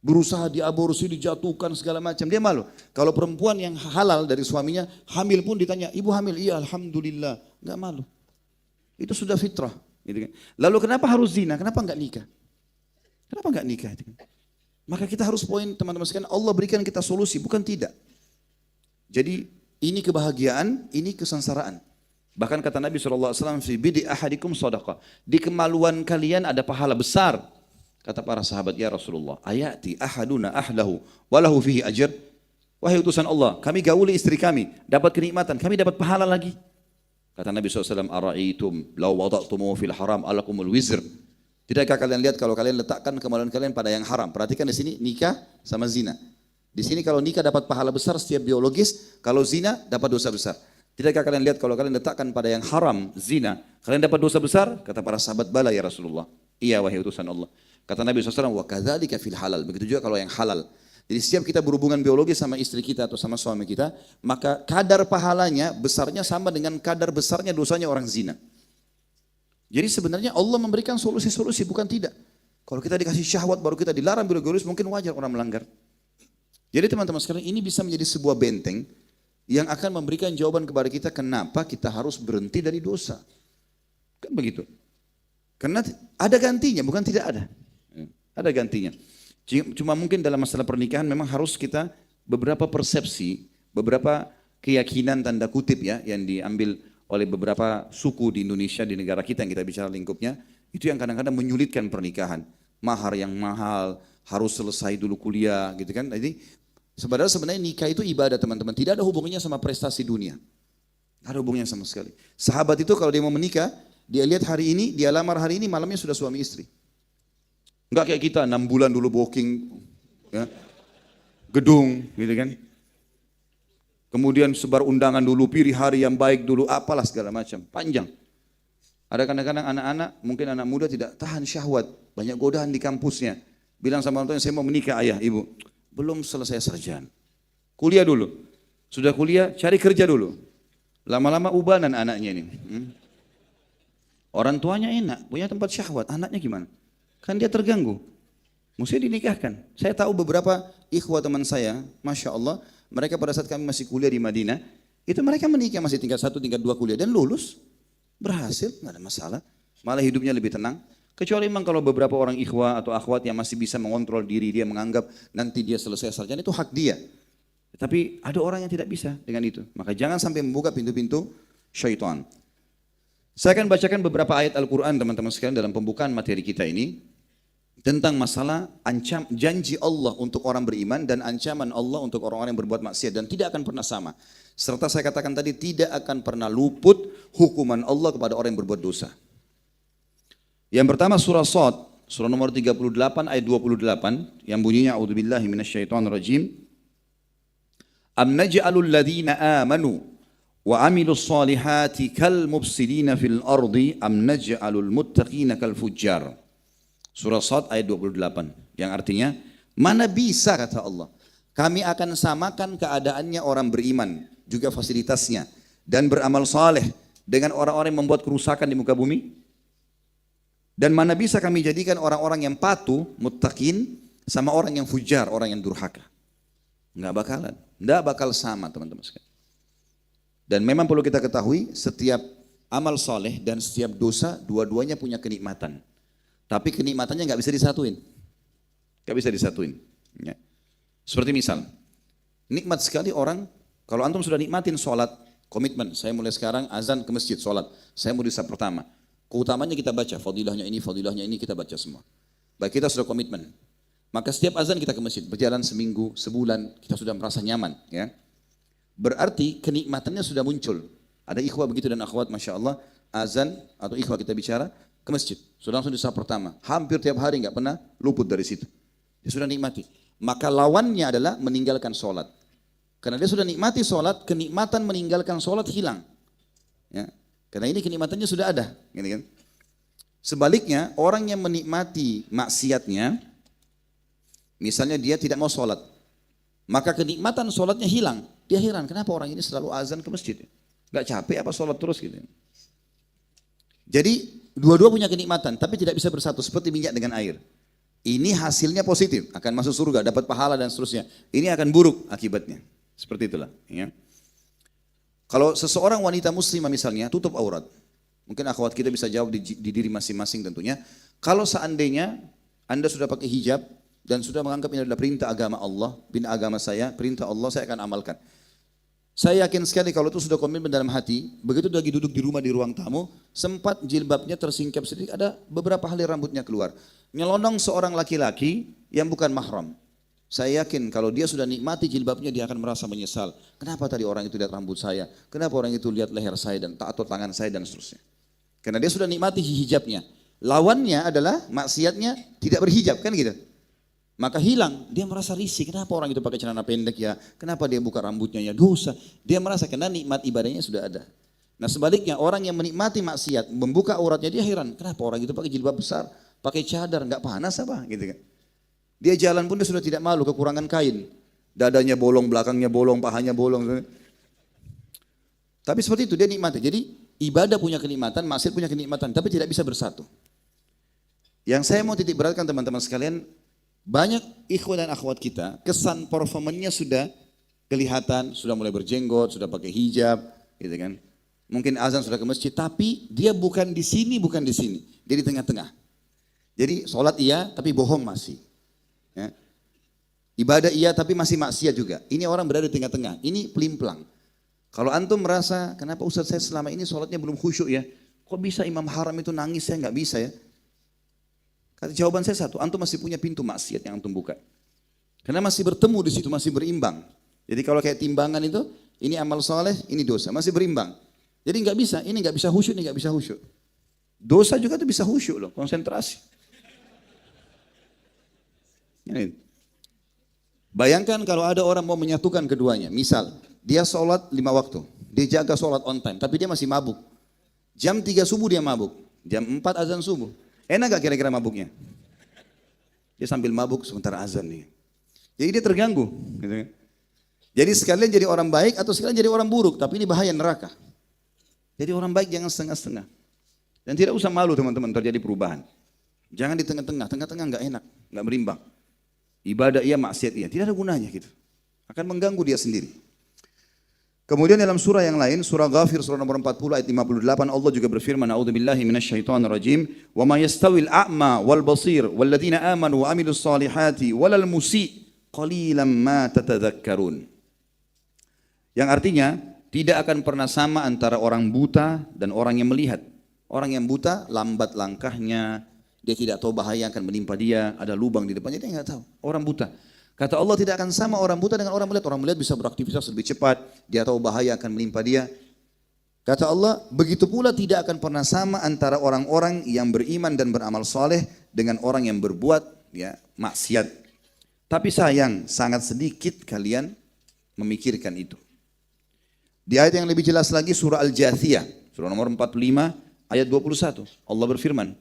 berusaha diaborsi, dijatuhkan segala macam. Dia malu. Kalau perempuan yang halal dari suaminya, hamil pun ditanya, ibu hamil? Iya, alhamdulillah. Enggak malu. Itu sudah fitrah. Gitu kan. Lalu kenapa harus zina? Kenapa enggak nikah? Kenapa enggak nikah? Gitu kan. Maka kita harus poin teman-teman sekalian, Allah berikan kita solusi, bukan tidak. Jadi ini kebahagiaan, ini kesengsaraan. Bahkan kata Nabi SAW, fi bidi ahadikum sadaqah. Di kemaluan kalian ada pahala besar. Kata para sahabat, ya Rasulullah, ayati ahaduna ahlahu walahu fihi ajr. Wahai utusan Allah, kami gauli istri kami, dapat kenikmatan, kami dapat pahala lagi. Kata Nabi SAW, ara'aitum law wada'tumu fil haram alakumul wizr. Tidakkah kalian lihat kalau kalian letakkan kemaluan kalian pada yang haram? Perhatikan di sini nikah sama zina. Di sini kalau nikah dapat pahala besar setiap biologis, kalau zina dapat dosa besar. Tidakkah kalian lihat kalau kalian letakkan pada yang haram, zina, kalian dapat dosa besar? Kata para sahabat, bala ya Rasulullah. Iya wahai utusan Allah. Kata Nabi SAW, wa kadzalika fil halal. Begitu juga kalau yang halal. Jadi setiap kita berhubungan biologis sama istri kita atau sama suami kita, maka kadar pahalanya besarnya sama dengan kadar besarnya dosanya orang zina. Jadi sebenarnya Allah memberikan solusi-solusi, bukan tidak. Kalau kita dikasih syahwat baru kita dilarang biologis, mungkin wajar orang melanggar. Jadi teman-teman sekalian, ini bisa menjadi sebuah benteng yang akan memberikan jawaban kepada kita kenapa kita harus berhenti dari dosa. Kan begitu. Karena ada gantinya, bukan tidak ada. Ada gantinya. Cuma mungkin dalam masalah pernikahan memang harus kita beberapa persepsi, beberapa keyakinan tanda kutip ya yang diambil oleh beberapa suku di Indonesia, di negara kita yang kita bicara lingkupnya, itu yang kadang-kadang menyulitkan pernikahan. Mahar yang mahal, harus selesai dulu kuliah gitu kan. Jadi sebenarnya nikah itu ibadah teman-teman, tidak ada hubungannya sama prestasi dunia. Tidak ada hubungannya sama sekali. Sahabat itu kalau dia mau menikah, dia lihat hari ini, dia lamar hari ini, malamnya sudah suami istri. Enggak kayak kita 6 bulan dulu booking ya, gedung gitu kan. Kemudian sebar undangan dulu, pilih hari yang baik dulu, apalah segala macam, panjang. Ada kadang-kadang anak-anak, mungkin anak muda tidak tahan syahwat, banyak godaan di kampusnya. Bilang sama orang tuanya, saya mau menikah ayah, ibu. Belum selesai sarjana. Kuliah dulu. Sudah kuliah, cari kerja dulu. Lama-lama ubanan anaknya ini. Orang tuanya enak, punya tempat syahwat, anaknya gimana? Kan dia terganggu, mesti dinikahkan. Saya tahu beberapa ikhwah teman saya, Masya Allah, mereka pada saat kami masih kuliah di Madinah, itu mereka menikah masih tingkat 1, tingkat 2 kuliah, dan lulus, berhasil, nggak ada masalah, malah hidupnya lebih tenang. Kecuali memang kalau beberapa orang ikhwah atau akhwat yang masih bisa mengontrol diri dia, menganggap nanti dia selesai sarjana, itu hak dia. Tapi ada orang yang tidak bisa dengan itu, maka jangan sampai membuka pintu-pintu syaitan. Saya akan bacakan beberapa ayat Al-Quran teman-teman sekalian dalam pembukaan materi kita ini, tentang masalah janji Allah untuk orang beriman dan ancaman Allah untuk orang-orang yang berbuat maksiat, dan tidak akan pernah sama. Serta saya katakan tadi tidak akan pernah luput hukuman Allah kepada orang yang berbuat dosa. Yang pertama surah Shad, surah nomor 38 ayat 28 yang bunyinya a'udzubillahi minasyaitonirrajim. Am naj'alul ladzina amanu wa amilus solihati kal mufsidina fil ardi am naj'alul muttaqina kal fujjar. Surah Shad ayat 28 yang artinya mana bisa kata Allah kami akan samakan keadaannya orang beriman juga fasilitasnya dan beramal saleh dengan orang-orang yang membuat kerusakan di muka bumi, dan mana bisa kami jadikan orang-orang yang patuh muttaqin sama orang yang fujar, orang yang durhaka. Nggak bakalan, nggak bakal sama teman-teman sekalian. Dan memang perlu kita ketahui setiap amal saleh dan setiap dosa dua-duanya punya kenikmatan. Tapi kenikmatannya nggak bisa disatuin, nggak bisa disatuin. Ya. Seperti misal, nikmat sekali orang kalau antum sudah nikmatin sholat, komitmen. Saya mulai sekarang azan ke masjid sholat. Saya mau di saf pertama. Keutamanya kita baca, fadilahnya ini kita baca semua. Baik kita sudah komitmen. Maka setiap azan kita ke masjid, berjalan seminggu, sebulan, kita sudah merasa nyaman. Ya. Berarti kenikmatannya sudah muncul. Ada ikhwah begitu dan akhwat, Masya Allah, azan atau ikhwah kita bicara, ke masjid, sudah langsung di saf pertama, hampir tiap hari nggak pernah luput dari situ. Dia sudah nikmati. Maka lawannya adalah meninggalkan sholat. Karena dia sudah nikmati sholat, kenikmatan meninggalkan sholat hilang. Ya. Karena ini kenikmatannya sudah ada. Gitu kan? Sebaliknya, orang yang menikmati maksiatnya, misalnya dia tidak mau sholat, maka kenikmatan sholatnya hilang. Dia heran, kenapa orang ini selalu azan ke masjid? Gak capek apa sholat terus gitu. Jadi, dua-dua punya kenikmatan, tapi tidak bisa bersatu, seperti minyak dengan air. Ini hasilnya positif, akan masuk surga, dapat pahala dan seterusnya. Ini akan buruk akibatnya. Seperti itulah. Ya. Kalau seseorang wanita muslimah misalnya tutup aurat, mungkin akhwat kita bisa jawab di diri masing-masing tentunya. Kalau seandainya Anda sudah pakai hijab dan sudah menganggap ini adalah perintah agama Allah, agama saya, perintah Allah, saya akan amalkan. Saya yakin sekali kalau itu sudah komitmen dalam hati, begitu lagi duduk di rumah di ruang tamu, sempat jilbabnya tersingkap sedikit, ada beberapa helai rambutnya keluar. Nyelonong seorang laki-laki yang bukan mahram. Saya yakin kalau dia sudah nikmati jilbabnya, dia akan merasa menyesal. Kenapa tadi orang itu lihat rambut saya? Kenapa orang itu lihat leher saya dan atau tangan saya dan seterusnya? Karena dia sudah nikmati hijabnya. Lawannya adalah maksiatnya tidak berhijab, kan gitu. Maka hilang, dia merasa risih. Kenapa orang itu pakai celana pendek ya? Kenapa dia buka rambutnya ya? Dosa. Dia merasa karena nikmat ibadahnya sudah ada. Nah sebaliknya orang yang menikmati maksiat, membuka auratnya, dia heran. Kenapa orang itu pakai jilbab besar, pakai cadar, nggak panas apa? Gitu kan? Dia jalan pun dia sudah tidak malu, kekurangan kain. Dadanya bolong, belakangnya bolong, pahanya bolong. Tapi seperti itu dia nikmati. Jadi ibadah punya kenikmatan, maksiat punya kenikmatan, tapi tidak bisa bersatu. Yang saya mau titik beratkan teman-teman sekalian, banyak ikhwan dan akhwat kita, kesan performannya sudah kelihatan, sudah mulai berjenggot, sudah pakai hijab, gitu kan. Mungkin azan sudah ke masjid, tapi dia bukan di sini, bukan di sini. Dia di tengah-tengah. Jadi sholat iya, tapi bohong masih. Ya. Ibadah iya, tapi masih maksiat juga. Ini orang berada di tengah-tengah. Ini pelimplang. Kalau antum merasa, kenapa Ustaz saya selama ini sholatnya belum khusyuk ya? Kok bisa imam haram itu nangis, saya nggak bisa ya? Kata jawaban saya satu, antum masih punya pintu maksiat yang antum buka. Karena masih bertemu di situ, masih berimbang. Jadi kalau kayak timbangan itu, ini amal soleh, ini dosa, masih berimbang. Jadi nggak bisa, ini nggak bisa khusyuk, ini nggak bisa khusyuk. Dosa juga tuh bisa khusyuk loh, konsentrasi. Bayangkan kalau ada orang mau menyatukan keduanya. Misal, dia sholat 5 waktu. Dia jaga sholat on time, tapi dia masih mabuk. Jam 3 subuh dia mabuk. Jam 4 azan subuh. Enak gak kira-kira mabuknya? Dia sambil mabuk sementara azan nih. Jadi dia terganggu. Gitu. Jadi sekalian jadi orang baik atau sekalian jadi orang buruk. Tapi ini bahaya neraka. Jadi orang baik jangan setengah-setengah. Dan tidak usah malu teman-teman terjadi perubahan. Jangan di tengah-tengah. Tengah-tengah gak enak, gak berimbang. Ibadah iya, maksiat iya, tidak ada gunanya gitu. Akan mengganggu dia sendiri. Kemudian dalam surah yang lain, surah Ghafir surah nomor 40 ayat 58 Allah juga berfirman, A'udzubillahi minasyaitonir rajim, "Wa ma yastawil a'ma wal basir wal ladzina amanu wa 'amilus solihati walal musi' qalilan ma tatadzakkarun." Yang artinya, tidak akan pernah sama antara orang buta dan orang yang melihat. Orang yang buta lambat langkahnya, dia tidak tahu bahaya akan menimpa dia, ada lubang di depannya, dia nggak tahu. Orang buta. Kata Allah tidak akan sama orang buta dengan orang melihat. Orang melihat bisa beraktivitas lebih cepat, dia tahu bahaya akan menimpa dia. Kata Allah, begitu pula tidak akan pernah sama antara orang-orang yang beriman dan beramal soleh dengan orang yang berbuat ya maksiat. Tapi sayang, sangat sedikit kalian memikirkan itu. Di ayat yang lebih jelas lagi surah Al-Jathiyah, surah nomor 45 ayat 21. Allah berfirman,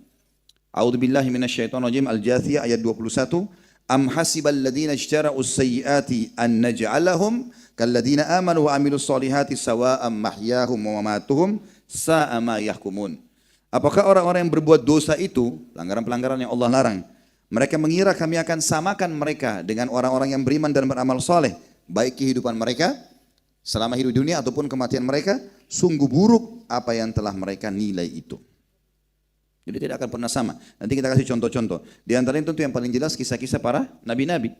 A'udzubillahi minasyaitonirrajim, Al-Jathiyah ayat 21. Am hasibal ladzina ijtara'us sayyiati an naj'alahum kalladzina amanu wa 'amilus solihati sawa'am mahyahum wa mamatuhum sa'a ma yahkumun. Apakah orang-orang yang berbuat dosa itu, pelanggaran-pelanggaran yang Allah larang, mereka mengira kami akan samakan mereka dengan orang-orang yang beriman dan beramal soleh, baik kehidupan mereka selama hidup dunia ataupun kematian mereka? Sungguh buruk apa yang telah mereka nilai itu. Jadi tidak akan pernah sama. Nanti kita kasih contoh-contoh. Di antaranya tentu yang paling jelas kisah-kisah para nabi-nabi.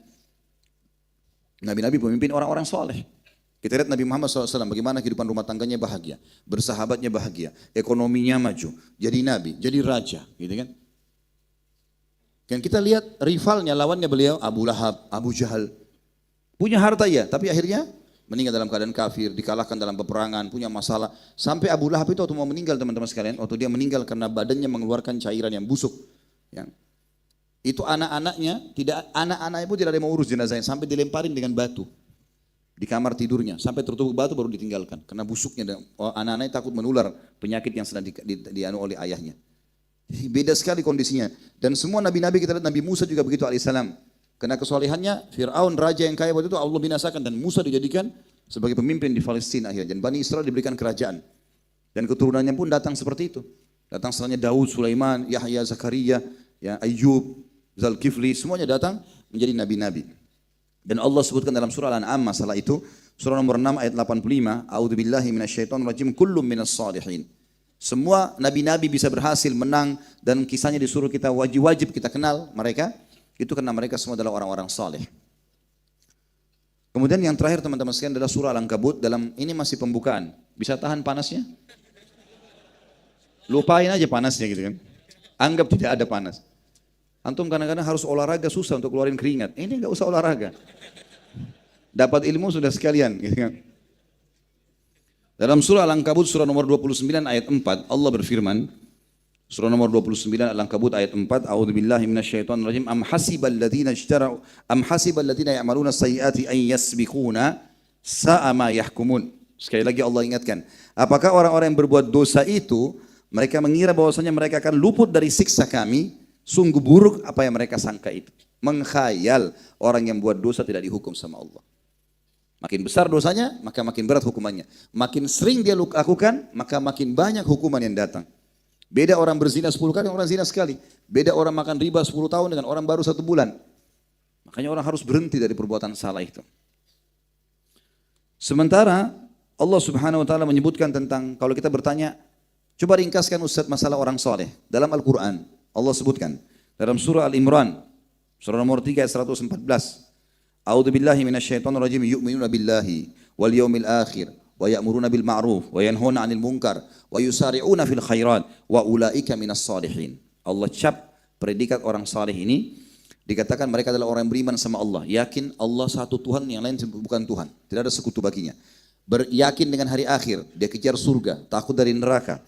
Nabi-nabi pemimpin orang-orang soleh. Kita lihat Nabi Muhammad SAW bagaimana kehidupan rumah tangganya bahagia, bersahabatnya bahagia, ekonominya maju, jadi nabi, jadi raja, gitu kan? Dan kita lihat rivalnya, lawannya beliau Abu Lahab, Abu Jahal. Punya harta ya, tapi akhirnya meninggal dalam keadaan kafir, dikalahkan dalam peperangan, punya masalah. Sampai Abu Lahab itu waktu mau meninggal teman-teman sekalian, waktu dia meninggal karena badannya mengeluarkan cairan yang busuk. Ya. Itu anak-anaknya pun tidak ada yang mau urus jenazahnya, sampai dilemparin dengan batu di kamar tidurnya, sampai tertutup batu baru ditinggalkan. Karena busuknya, anak-anaknya takut menular penyakit yang sedang dianu oleh ayahnya. Beda sekali kondisinya. Dan semua nabi-nabi kita lihat, Nabi Musa juga begitu alaihissalam. Karena kesolehannya, Fir'aun raja yang kaya waktu itu Allah binasakan dan Musa dijadikan sebagai pemimpin di Palestina akhirnya. Dan Bani Israel diberikan kerajaan. Dan keturunannya pun datang seperti itu. Datang setelahnya Daud, Sulaiman, Yahya, Zakaria, ya, Ayub. Zulkifli, semuanya datang menjadi nabi-nabi. Dan Allah sebutkan dalam surah Al-An'am masalah itu, surah nomor 6 ayat 85, A'udzubillahi minasyaitonirrajim, kullum minas salihin. Semua nabi-nabi bisa berhasil menang dan kisahnya disuruh kita wajib kita kenal mereka, itu karena mereka semua adalah orang-orang saleh. Kemudian yang terakhir teman-teman sekalian adalah surah Al-Ankabut, dalam ini masih pembukaan. Bisa tahan panasnya? Lupain aja panasnya gitu kan. Anggap tidak ada panas. Antum kadang-kadang harus olahraga susah untuk keluarin keringat. Ini enggak usah olahraga. Dapat ilmu sudah sekalian gitu kan. Dalam surah Al-Ankabut surah nomor 29 ayat 4 Allah berfirman, surah nomor 29 Al-Ankabut ayat 4, A'udzubillahi minasyaitonirrajim, am hasibal ladzina ya'maluna sayyiati an yasbiquna sa'a ma yahkumun. Sekali lagi Allah ingatkan, apakah orang-orang yang berbuat dosa itu mereka mengira bahwasanya mereka akan luput dari siksa kami? Sungguh buruk apa yang mereka sangka itu. Mengkhayal orang yang buat dosa tidak dihukum sama Allah. Makin besar dosanya, maka makin berat hukumannya. Makin sering dia lakukan, maka makin banyak hukuman yang datang. Beda orang berzina 10 kali, orang zina sekali. Beda orang makan riba 10 tahun dengan orang baru 1 bulan. Makanya orang harus berhenti dari perbuatan salah itu. Sementara Allah Subhanahu wa taala menyebutkan tentang, kalau kita bertanya, coba ringkaskan Ustaz masalah orang soleh. Dalam Al-Quran, Allah sebutkan. Dalam surah Al-Imran, surah nomor 3 ayat 114. A'udzubillahi minasyaitonirrajim, yu'minuna billahi wal yaumil akhir wa ya'muruna bil ma'ruf wa yanhauna 'anil munkar wa yusari'una fil khairat wa ulaika minas salihin. Allah cap predikat orang saleh ini, dikatakan mereka adalah orang yang beriman sama Allah, yakin Allah satu Tuhan, yang lain bukan Tuhan, tidak ada sekutu baginya. Beryakin dengan hari akhir, dia kejar surga, takut dari neraka.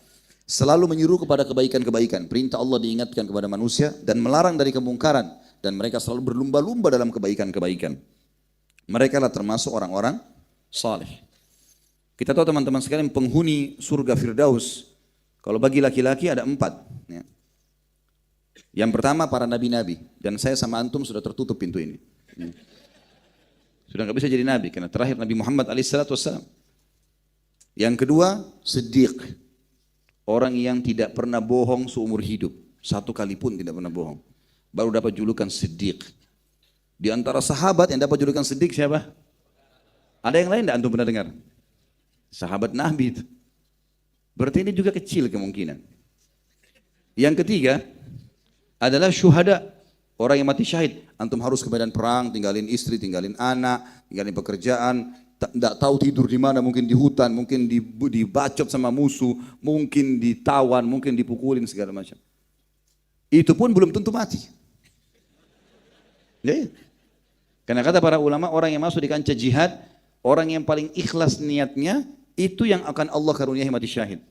Selalu menyuruh kepada kebaikan-kebaikan, perintah Allah diingatkan kepada manusia dan melarang dari kemungkaran, dan mereka selalu berlumba-lumba dalam kebaikan-kebaikan. Mereka lah termasuk orang-orang saleh. Kita tahu teman-teman sekalian, penghuni surga Firdaus, kalau bagi laki-laki ada 4. Ya. Yang pertama para nabi-nabi, dan saya sama antum sudah tertutup pintu ini. Ya. Sudah nggak bisa jadi nabi, karena terakhir Nabi Muhammad alaihissalam. Yang kedua, Siddiq. Orang yang tidak pernah bohong seumur hidup. 1 kali pun tidak pernah bohong. Baru dapat julukan Siddiq. Di antara sahabat yang dapat julukan Siddiq siapa? Ada yang lain tidak antum pernah dengar? Sahabat Nabi itu. Berarti ini juga kecil kemungkinan. Yang ketiga adalah syuhada. Orang yang mati syahid. Antum harus ke medan perang, tinggalin istri, tinggalin anak, tinggalin pekerjaan. Tidak tahu tidur di mana, mungkin di hutan, mungkin dibacot sama musuh, mungkin ditawan, mungkin dipukulin segala macam. Itu pun belum tentu mati. Ya. Karena kata para ulama, orang yang masuk di kancah jihad, orang yang paling ikhlas niatnya, itu yang akan Allah karuniai mati syahid.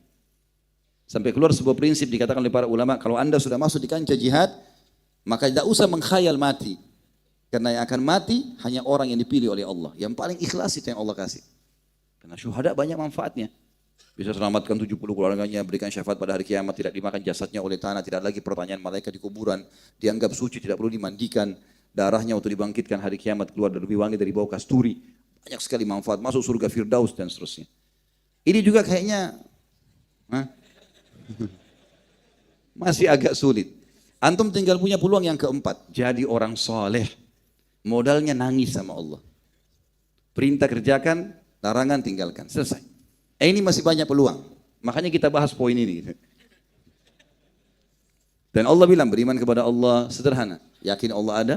Sampai keluar sebuah prinsip dikatakan oleh para ulama, kalau anda sudah masuk di kancah jihad, maka tidak usah mengkhayal mati. Karena yang akan mati hanya orang yang dipilih oleh Allah. Yang paling ikhlas itu yang Allah kasih. Karena syuhada banyak manfaatnya. Bisa selamatkan 70 keluarganya, berikan syafaat pada hari kiamat, tidak dimakan jasadnya oleh tanah, tidak lagi pertanyaan malaikat di kuburan, dianggap suci, tidak perlu dimandikan, darahnya waktu dibangkitkan hari kiamat keluar lebih wangi dari bau kasturi. Banyak sekali manfaat, masuk surga Firdaus dan seterusnya. Ini juga kayaknya masih agak sulit. Antum tinggal punya peluang yang keempat, jadi orang soleh. Modalnya nangis sama Allah. Perintah kerjakan, larangan tinggalkan, selesai. Ini masih banyak peluang. Makanya kita bahas poin ini. Dan Allah bilang beriman kepada Allah sederhana. Yakin Allah ada,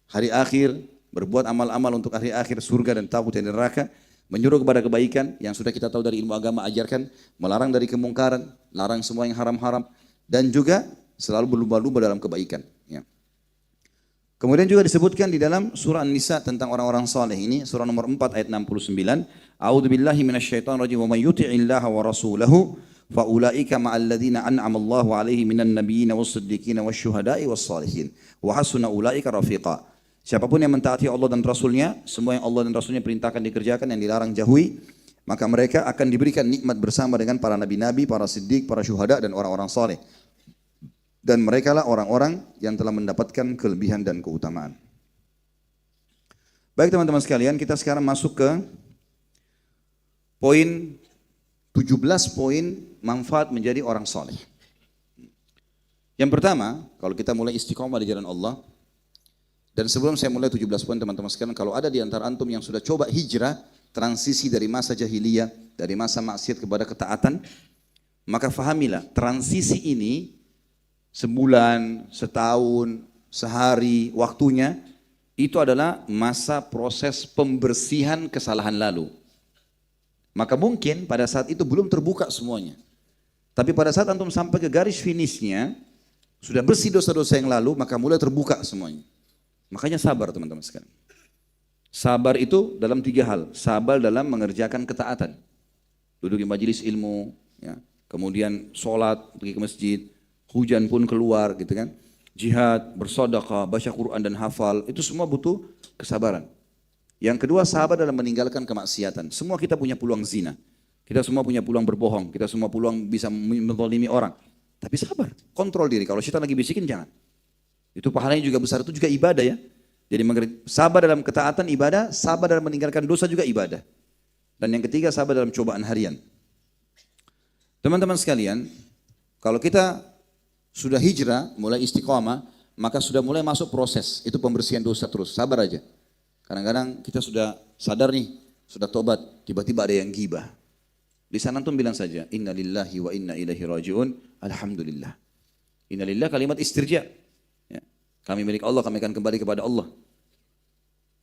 hari akhir, berbuat amal-amal untuk hari akhir, surga dan takut dari neraka, menyuruh kepada kebaikan yang sudah kita tahu dari ilmu agama ajarkan, melarang dari kemungkaran, larang semua yang haram-haram, dan juga selalu berlumba-lumba dalam kebaikan. Ya. Kemudian juga disebutkan di dalam surah An-Nisa tentang orang-orang saleh ini, surah nomor 4 ayat 69, A'udzubillahi minasyaitonirrajim, wa may yuti'illaha wa rasulahu fa ulaika ma'al ladzina an'ama Allahu 'alaihim minan nabiyyin was-siddiqin wasyuhada'i was-salihin wa hasuna ulaika rafiqa. Siapapun yang mentaati Allah dan Rasulnya, semua yang Allah dan Rasulnya perintahkan dikerjakan, yang dilarang jauhi, maka mereka akan diberikan nikmat bersama dengan para nabi-nabi, para siddiq, para syuhada dan orang-orang saleh. Dan mereka lah orang-orang yang telah mendapatkan kelebihan dan keutamaan. Baik teman-teman sekalian, kita sekarang masuk ke poin 17 poin manfaat menjadi orang soleh. Yang pertama, kalau kita mulai istiqomah di jalan Allah, dan sebelum saya mulai 17 poin teman-teman sekalian, kalau ada di antara antum yang sudah coba hijrah, transisi dari masa jahiliyah, dari masa maksiat kepada ketaatan, maka fahamilah, transisi ini sebulan, setahun, sehari, waktunya, itu adalah masa proses pembersihan kesalahan lalu. Maka mungkin pada saat itu belum terbuka semuanya. Tapi pada saat antum sampai ke garis finishnya, sudah bersih dosa-dosa yang lalu, maka mulai terbuka semuanya. Makanya sabar teman-teman sekalian. Sabar itu dalam 3 hal. Sabar dalam mengerjakan ketaatan. Duduk di majelis ilmu, ya. Kemudian sholat, pergi ke masjid, hujan pun keluar gitu kan. Jihad, bersedekah, baca Quran dan hafal, itu semua butuh kesabaran. Yang kedua, sabar dalam meninggalkan kemaksiatan. Semua kita punya peluang zina. Kita semua punya peluang berbohong. Kita semua peluang bisa menzalimi orang. Tapi sabar, kontrol diri. Kalau syaitan lagi bisikin, jangan. Itu pahalanya juga besar, itu juga ibadah ya. Jadi sabar dalam ketaatan ibadah, sabar dalam meninggalkan dosa juga ibadah. Dan yang ketiga, sabar dalam cobaan harian. Teman-teman sekalian, kalau kita sudah hijrah, mulai istiqomah, maka sudah mulai masuk proses, itu pembersihan dosa terus, sabar aja. Kadang-kadang kita sudah sadar nih, sudah tobat, tiba-tiba ada yang gibah. Di sana antum bilang saja, inna lillahi wa inna ilaihi raji'un, alhamdulillah. Inna lillah kalimat istirja. Ya. Kami milik Allah, kami akan kembali kepada Allah.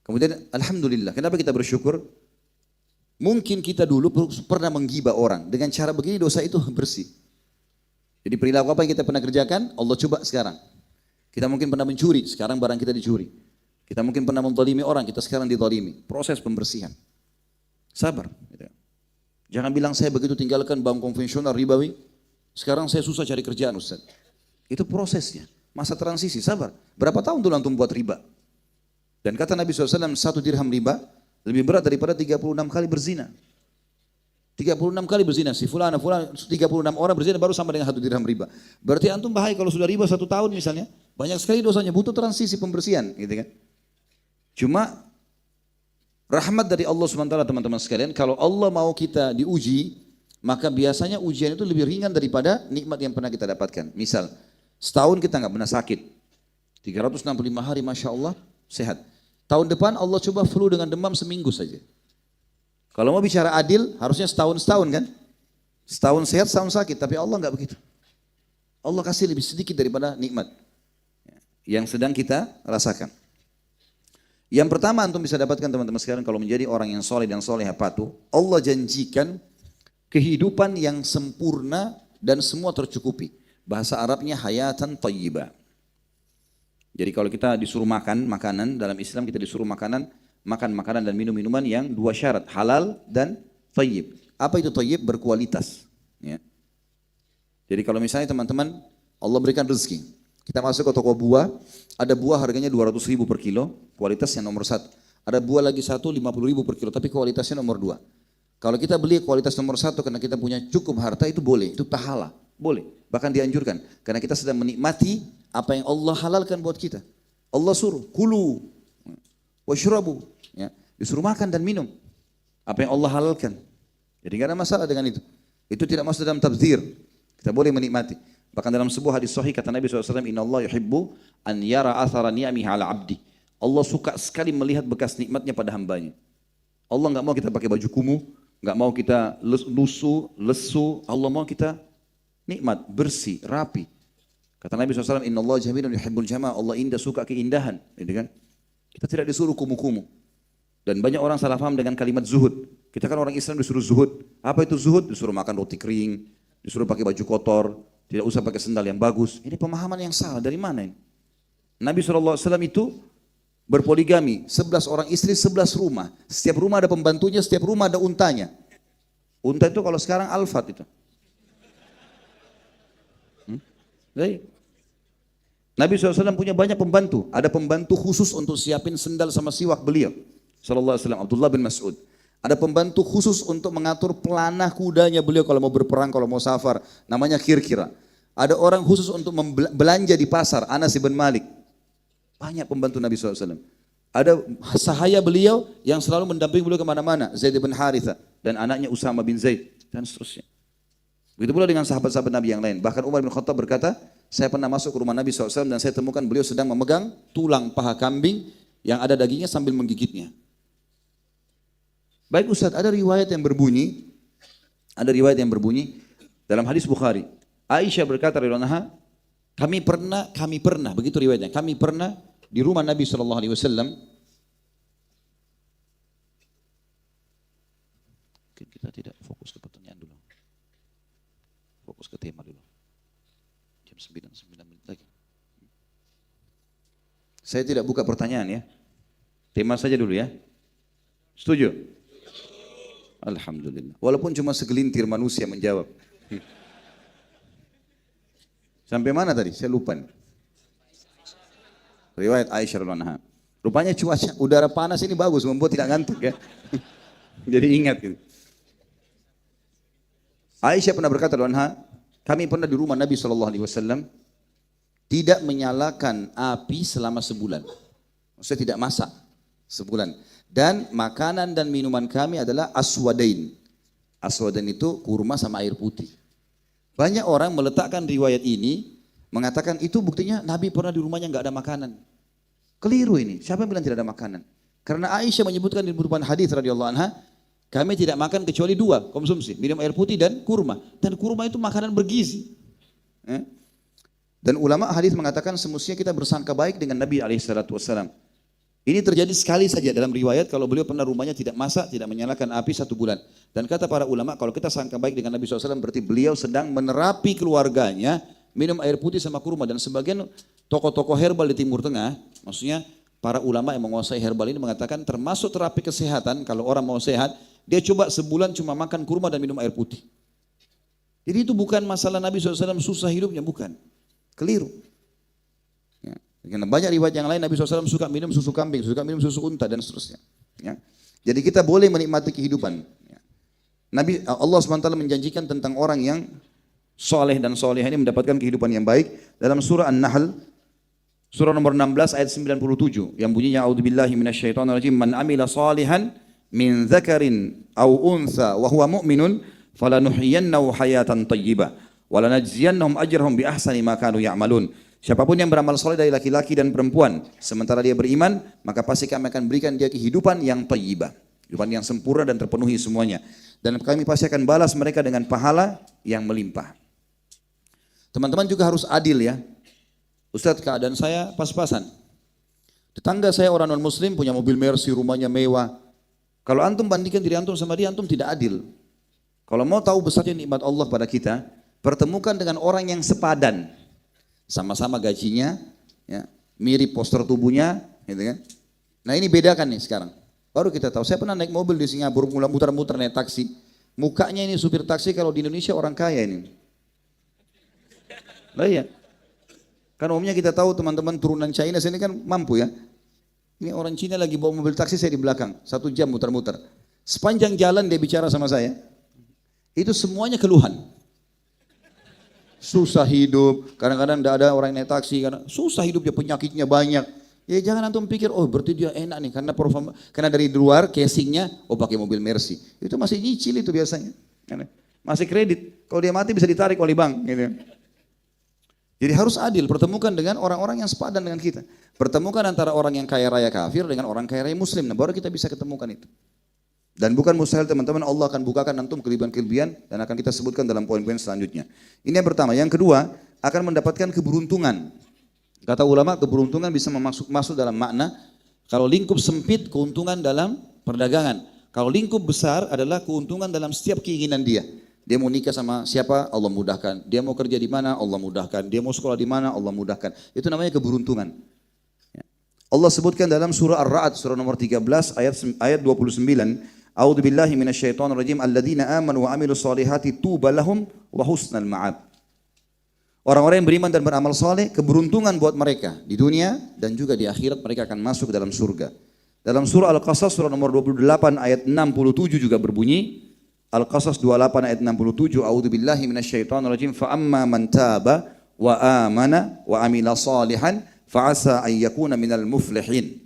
Kemudian alhamdulillah, kenapa kita bersyukur? Mungkin kita dulu pernah menggibah orang, dengan cara begini dosa itu bersih. Jadi perilaku apa yang kita pernah kerjakan, Allah coba sekarang. Kita mungkin pernah mencuri, sekarang barang kita dicuri. Kita mungkin pernah menzalimi orang, kita sekarang dizalimi. Proses pembersihan. Sabar. Jangan bilang saya begitu tinggalkan bank konvensional ribawi, sekarang saya susah cari kerjaan Ustaz. Itu prosesnya, masa transisi, sabar. Berapa tahun dulu antum buat riba? Dan kata Nabi SAW, 1 dirham riba lebih berat daripada 36 kali berzina. 36 kali berzina, si fulana 36 orang berzina baru sama dengan 1 dirham riba. Berarti antum bahaya kalau sudah riba 1 tahun misalnya, banyak sekali dosanya, butuh transisi pembersihan, gitu kan. Cuma rahmat dari Allah SWT teman-teman sekalian, kalau Allah mau kita diuji, maka biasanya ujian itu lebih ringan daripada nikmat yang pernah kita dapatkan. Misal, setahun kita nggak pernah sakit, 365 hari Masya Allah sehat. Tahun depan Allah coba flu dengan demam seminggu saja. Kalau mau bicara adil, harusnya setahun kan? Setahun sehat, setahun sakit. Tapi Allah enggak begitu. Allah kasih lebih sedikit daripada nikmat yang sedang kita rasakan. Yang pertama antum bisa dapatkan teman-teman sekalian, kalau menjadi orang yang soleh dan solehah patuh, Allah janjikan kehidupan yang sempurna dan semua tercukupi. Bahasa Arabnya hayatan thayyibah. Jadi kalau kita disuruh makan makanan, dalam Islam kita disuruh makan makanan dan minum minuman yang 2 syarat, halal dan thayyib. Apa itu thayyib? Berkualitas. Ya. Jadi kalau misalnya teman-teman Allah berikan rezeki, kita masuk ke toko buah, ada buah harganya 200.000 per kilo, kualitasnya nomor 1. Ada buah lagi 50.000 per kilo, tapi kualitasnya nomor 2. Kalau kita beli kualitas nomor 1 karena kita punya cukup harta, itu boleh, itu pahala, boleh. Bahkan dianjurkan, karena kita sedang menikmati apa yang Allah halalkan buat kita. Allah suruh, kulu, washrabu, ya, disuruh makan dan minum apa yang Allah halalkan. Jadi nggak ada masalah dengan itu. Itu tidak masuk dalam tabdzir. Kita boleh menikmati. Bahkan dalam sebuah hadis sahih kata Nabi SAW, Inna Allah yuhibbu an yara athara ni'amihi ala abdi. Allah suka sekali melihat bekas nikmatnya pada hambanya. Allah nggak mau kita pakai baju kumuh, nggak mau kita lesu. Allah mau kita nikmat, bersih, rapi. Kata Nabi SAW, Inna Allah jamilun yuhibbul jama'. Allah indah, suka keindahan. Gitu kan? Kita tidak disuruh kumuh-kumuh. Dan banyak orang salah paham dengan kalimat zuhud. Kita kan orang Islam disuruh zuhud. Apa itu zuhud? Disuruh makan roti kering, disuruh pakai baju kotor, tidak usah pakai sendal yang bagus. Ini pemahaman yang salah. Dari mana ini? Nabi SAW itu berpoligami. 11 orang istri, 11 rumah. Setiap rumah ada pembantunya, setiap rumah ada untanya. Unta itu kalau sekarang Alphard itu. Nabi SAW punya banyak pembantu. Ada pembantu khusus untuk siapin sendal sama siwak beliau. Sallallahu Alaihi Wasallam, Abdullah bin Mas'ud. Ada pembantu khusus untuk mengatur pelanah kudanya beliau kalau mau berperang, kalau mau safar. Namanya Kirkira. Ada orang khusus untuk belanja di pasar, Anas bin Malik. Banyak pembantu Nabi SAW. Ada sahaya beliau yang selalu mendampingi beliau kemana-mana, Zaid bin Haritha. Dan anaknya Usama bin Zaid. Dan seterusnya. Begitu pula dengan sahabat-sahabat Nabi yang lain. Bahkan Umar bin Khattab berkata, saya pernah masuk ke rumah Nabi SAW dan saya temukan beliau sedang memegang tulang paha kambing yang ada dagingnya sambil menggigitnya. Baik Ustaz, ada riwayat yang berbunyi dalam hadis Bukhari. Aisyah berkata radhiyallahu anha, kami pernah, begitu riwayatnya, kami pernah di rumah Nabi SAW. Mungkin kita tidak fokus ke pertanyaan dulu. Fokus ke tema dulu. Jam 9 menit lagi. Saya tidak buka pertanyaan ya. Tema saja dulu ya. Setuju? Alhamdulillah. Walaupun cuma segelintir manusia menjawab. Sampai mana tadi? Saya lupa. Riwayat Aisyah radhiyallahu anha. Rupanya cuaca udara panas ini bagus, membuat tidak ngantuk ya. Jadi ingat gitu. Aisyah pernah berkata radhiyallahu anha, kami pernah di rumah Nabi SAW tidak menyalakan api selama sebulan. Maksudnya tidak masak sebulan. Dan makanan dan minuman kami adalah aswadain. Aswadain itu kurma sama air putih. Banyak orang meletakkan riwayat ini, mengatakan itu buktinya Nabi pernah di rumahnya nggak ada makanan. Keliru ini. Siapa yang bilang tidak ada makanan? Karena Aisyah menyebutkan di beberapa hadis radhiyallahu anha, kami tidak makan kecuali dua konsumsi, minum air putih dan kurma. Dan kurma itu makanan bergizi. Dan ulama hadis mengatakan semestinya kita bersangka baik dengan Nabi SAW. Ini terjadi sekali saja dalam riwayat kalau beliau pernah rumahnya tidak masak, tidak menyalakan api 1 bulan. Dan kata para ulama kalau kita sangka baik dengan Nabi SAW berarti beliau sedang menerapi keluarganya minum air putih sama kurma. Dan sebagian tokoh-tokoh herbal di Timur Tengah, maksudnya para ulama yang menguasai herbal ini mengatakan termasuk terapi kesehatan kalau orang mau sehat, dia coba sebulan cuma makan kurma dan minum air putih. Jadi itu bukan masalah Nabi SAW susah hidupnya, bukan. Keliru. Karena banyak riwayat yang lain Nabi SAW suka minum susu kambing, suka minum susu unta dan seterusnya. Ya. Jadi kita boleh menikmati kehidupan. Ya. Allah SWT menjanjikan tentang orang yang soleh dan solehah ini mendapatkan kehidupan yang baik dalam surah An-Nahl, surah nomor 16 ayat 97 yang bunyinya a'udzubillahi minasyaitonirrajim man amila salihan min dzakarin aw untha wa huwa mu'minun falanuhyiyannahu hayatan thayyibah wa lanajziyannahum ajrahum bi ahsani ma kanu ya'malun. Siapapun yang beramal soleh dari laki-laki dan perempuan, sementara dia beriman, maka pasti kami akan berikan dia kehidupan yang thayyibah, kehidupan yang sempurna dan terpenuhi semuanya. Dan kami pasti akan balas mereka dengan pahala yang melimpah. Teman-teman juga harus adil ya. Ustaz, keadaan saya pas-pasan. Tetangga saya orang non-muslim punya mobil Mercy, rumahnya mewah. Kalau antum bandingkan diri antum sama dia, antum tidak adil. Kalau mau tahu besarnya nikmat Allah pada kita, pertemukan dengan orang yang sepadan. Sama-sama gajinya, ya, mirip postur tubuhnya, gitu kan. Nah ini bedakan nih sekarang. Baru kita tahu. Saya pernah naik mobil di Singapura, mulai muter-muter naik taksi. Mukanya ini supir taksi kalau di Indonesia orang kaya ini. Lah iya. Kan umumnya kita tahu teman-teman turunan China sini kan mampu ya. Ini orang Cina lagi bawa mobil taksi, saya di belakang. 1 jam muter-muter. Sepanjang jalan dia bicara sama saya. Itu semuanya keluhan. Susah hidup, kadang-kadang tidak ada orang yang naik taksi, karena susah hidup dia, penyakitnya banyak. Ya jangan antum pikir, oh berarti dia enak nih, karena dari luar casingnya, oh pakai mobil Mercy. Itu masih nyicil itu biasanya. Masih kredit, kalau dia mati bisa ditarik oleh bank. Gitu. Jadi harus adil, pertemukan dengan orang-orang yang sepadan dengan kita. Pertemukan antara orang yang kaya raya kafir dengan orang kaya raya muslim, nah baru kita bisa ketemukan itu. Dan bukan mustahil teman-teman, Allah akan bukakan antum kelebihan-kelebihan dan akan kita sebutkan dalam poin-poin selanjutnya. Ini yang pertama. Yang kedua, akan mendapatkan keberuntungan. Kata ulama, keberuntungan bisa masuk dalam makna, kalau lingkup sempit, keuntungan dalam perdagangan. Kalau lingkup besar adalah keuntungan dalam setiap keinginan dia. Dia mau nikah sama siapa, Allah mudahkan. Dia mau kerja di mana, Allah mudahkan. Dia mau sekolah di mana, Allah mudahkan. Itu namanya keberuntungan. Allah sebutkan dalam surah Ar-Ra'd, surah nomor 13, ayat 29. A'udzu billahi minasyaitonir rajim alladzina amanu wa amilus solihati tuba lahum wa husnal ma'ab. Orang-orang yang beriman dan beramal saleh, keberuntungan buat mereka di dunia dan juga di akhirat, mereka akan masuk dalam surga. Dalam surah Al-Qasas surah nomor 28 ayat 67 juga berbunyi, Al-Qasas 28 ayat 67, A'udzu billahi minasyaitonir rajim fa amma man taba wa amana wa amila salihan fa asa an yakuna minal muflihin.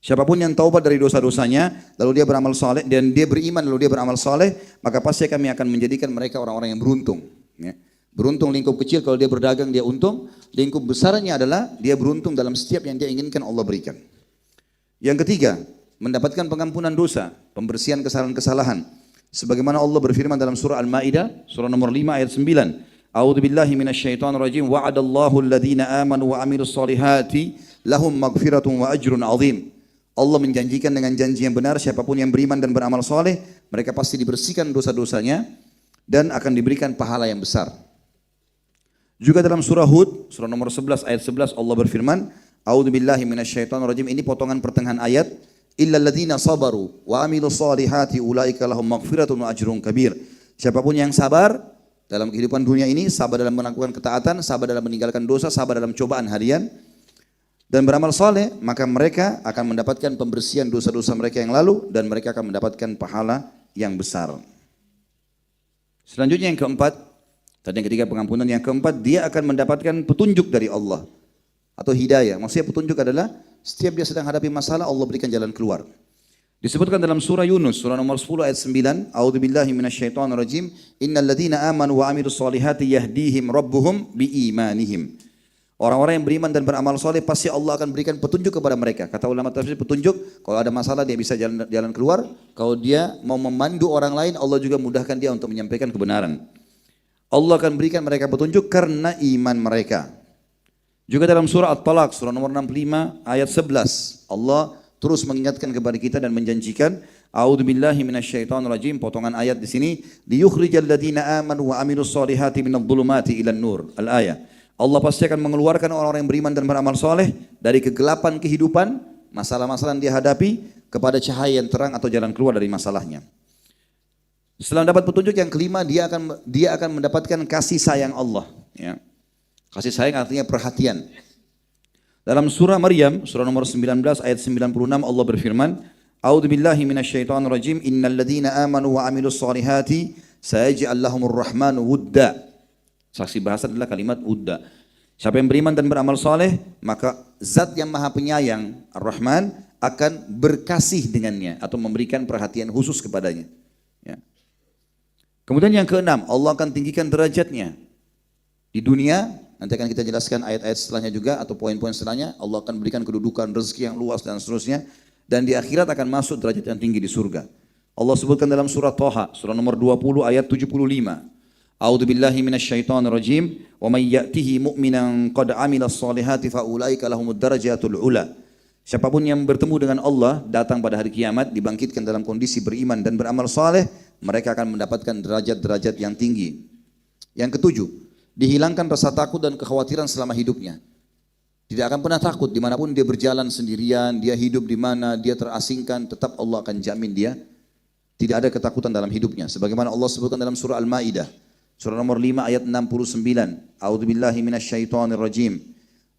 Siapapun yang taubat dari dosa-dosanya, lalu dia beramal saleh dan dia beriman lalu dia beramal saleh, maka pasti kami akan menjadikan mereka orang-orang yang beruntung. Ya. Beruntung lingkup kecil kalau dia berdagang dia untung, lingkup besarnya adalah dia beruntung dalam setiap yang dia inginkan Allah berikan. Yang ketiga, mendapatkan pengampunan dosa, pembersihan kesalahan-kesalahan. Sebagaimana Allah berfirman dalam surah Al-Maidah, surah nomor 5 ayat 9. A'udzu billahi minasyaitonir rajim. Wa'adallahu alladhina amanu wa 'amilus solihati lahum maghfiratun wa ajrun 'azim. Allah menjanjikan dengan janji yang benar siapapun yang beriman dan beramal soleh, mereka pasti dibersihkan dosa-dosanya dan akan diberikan pahala yang besar. Juga dalam surah Hud, surah nomor 11 ayat 11 Allah berfirman, A'udzu billahi minasyaitonir rajim. Ini potongan pertengahan ayat, illal ladzina sabaru wa 'amilus solihati ulaika lahum maghfiratun wa ajrun kabir. Siapapun yang sabar dalam kehidupan dunia ini, sabar dalam melakukan ketaatan, sabar dalam meninggalkan dosa, sabar dalam cobaan harian, dan beramal saleh, maka mereka akan mendapatkan pembersihan dosa-dosa mereka yang lalu dan mereka akan mendapatkan pahala yang besar. Selanjutnya yang keempat, tadi yang ketiga pengampunan, yang keempat dia akan mendapatkan petunjuk dari Allah atau hidayah. Maksudnya petunjuk adalah setiap dia sedang hadapi masalah Allah berikan jalan keluar. Disebutkan dalam surah Yunus, surah nomor 10 ayat 9, A'udzu billahi minasyaitonir rajim, innal ladzina amanu wa 'amilus solihati yahdihim rabbuhum biimanihim. Orang-orang yang beriman dan beramal soleh pasti Allah akan berikan petunjuk kepada mereka. Kata ulama tafsir, petunjuk kalau ada masalah dia bisa jalan keluar. Kalau dia mau memandu orang lain, Allah juga mudahkan dia untuk menyampaikan kebenaran. Allah akan berikan mereka petunjuk karena iman mereka. Juga dalam surah At-Talaq, surah nomor 65 ayat 11, Allah terus mengingatkan kepada kita dan menjanjikan, A'udzu billahi minasyaitonir rajim, potongan ayat di sini, liyukhrijal ladzina amanu wa 'amilus solihati minadh dhulumati ilan nur. Al-ayah. Allah pasti akan mengeluarkan orang-orang yang beriman dan beramal soleh dari kegelapan kehidupan, masalah-masalah yang dia hadapi, kepada cahaya yang terang atau jalan keluar dari masalahnya. Setelah mendapat petunjuk yang kelima, dia akan mendapatkan kasih sayang Allah. Ya. Kasih sayang artinya perhatian. Dalam surah Maryam, surah nomor 19 ayat 96 Allah berfirman, A'udzu billahi minasyaitonir rajim, innal ladzina amanu wa 'amilus solihati sayaj'al lahumur rahmanu wudda. Saksi bahasa adalah kalimat udda. Siapa yang beriman dan beramal soleh, maka zat yang maha penyayang, Ar-Rahman, akan berkasih dengannya atau memberikan perhatian khusus kepadanya. Ya. Kemudian yang keenam, Allah akan tinggikan derajatnya. Di dunia, nanti akan kita jelaskan ayat-ayat setelahnya juga atau poin-poin setelahnya, Allah akan berikan kedudukan, rezeki yang luas dan seterusnya. Dan di akhirat akan masuk derajat yang tinggi di surga. Allah sebutkan dalam surah Thaha, surah nomor 20 ayat 75. A'udzu billahi minasyaitonir rajim, wa may ya'tihi mu'minan qad 'amilas solihati fa ulaika lahumud darajatul ula. Siapapun yang bertemu dengan Allah datang pada hari kiamat dibangkitkan dalam kondisi beriman dan beramal saleh, mereka akan mendapatkan derajat-derajat yang tinggi. Yang ketujuh, dihilangkan rasa takut dan kekhawatiran selama hidupnya. Tidak akan pernah takut dimanapun dia berjalan sendirian, dia hidup di mana, dia terasingkan, tetap Allah akan jamin dia tidak ada ketakutan dalam hidupnya. Sebagaimana Allah sebutkan dalam surah Al-Maidah, surah nomor 5 ayat 69. A'udzu billahi minasyaitonir rajim.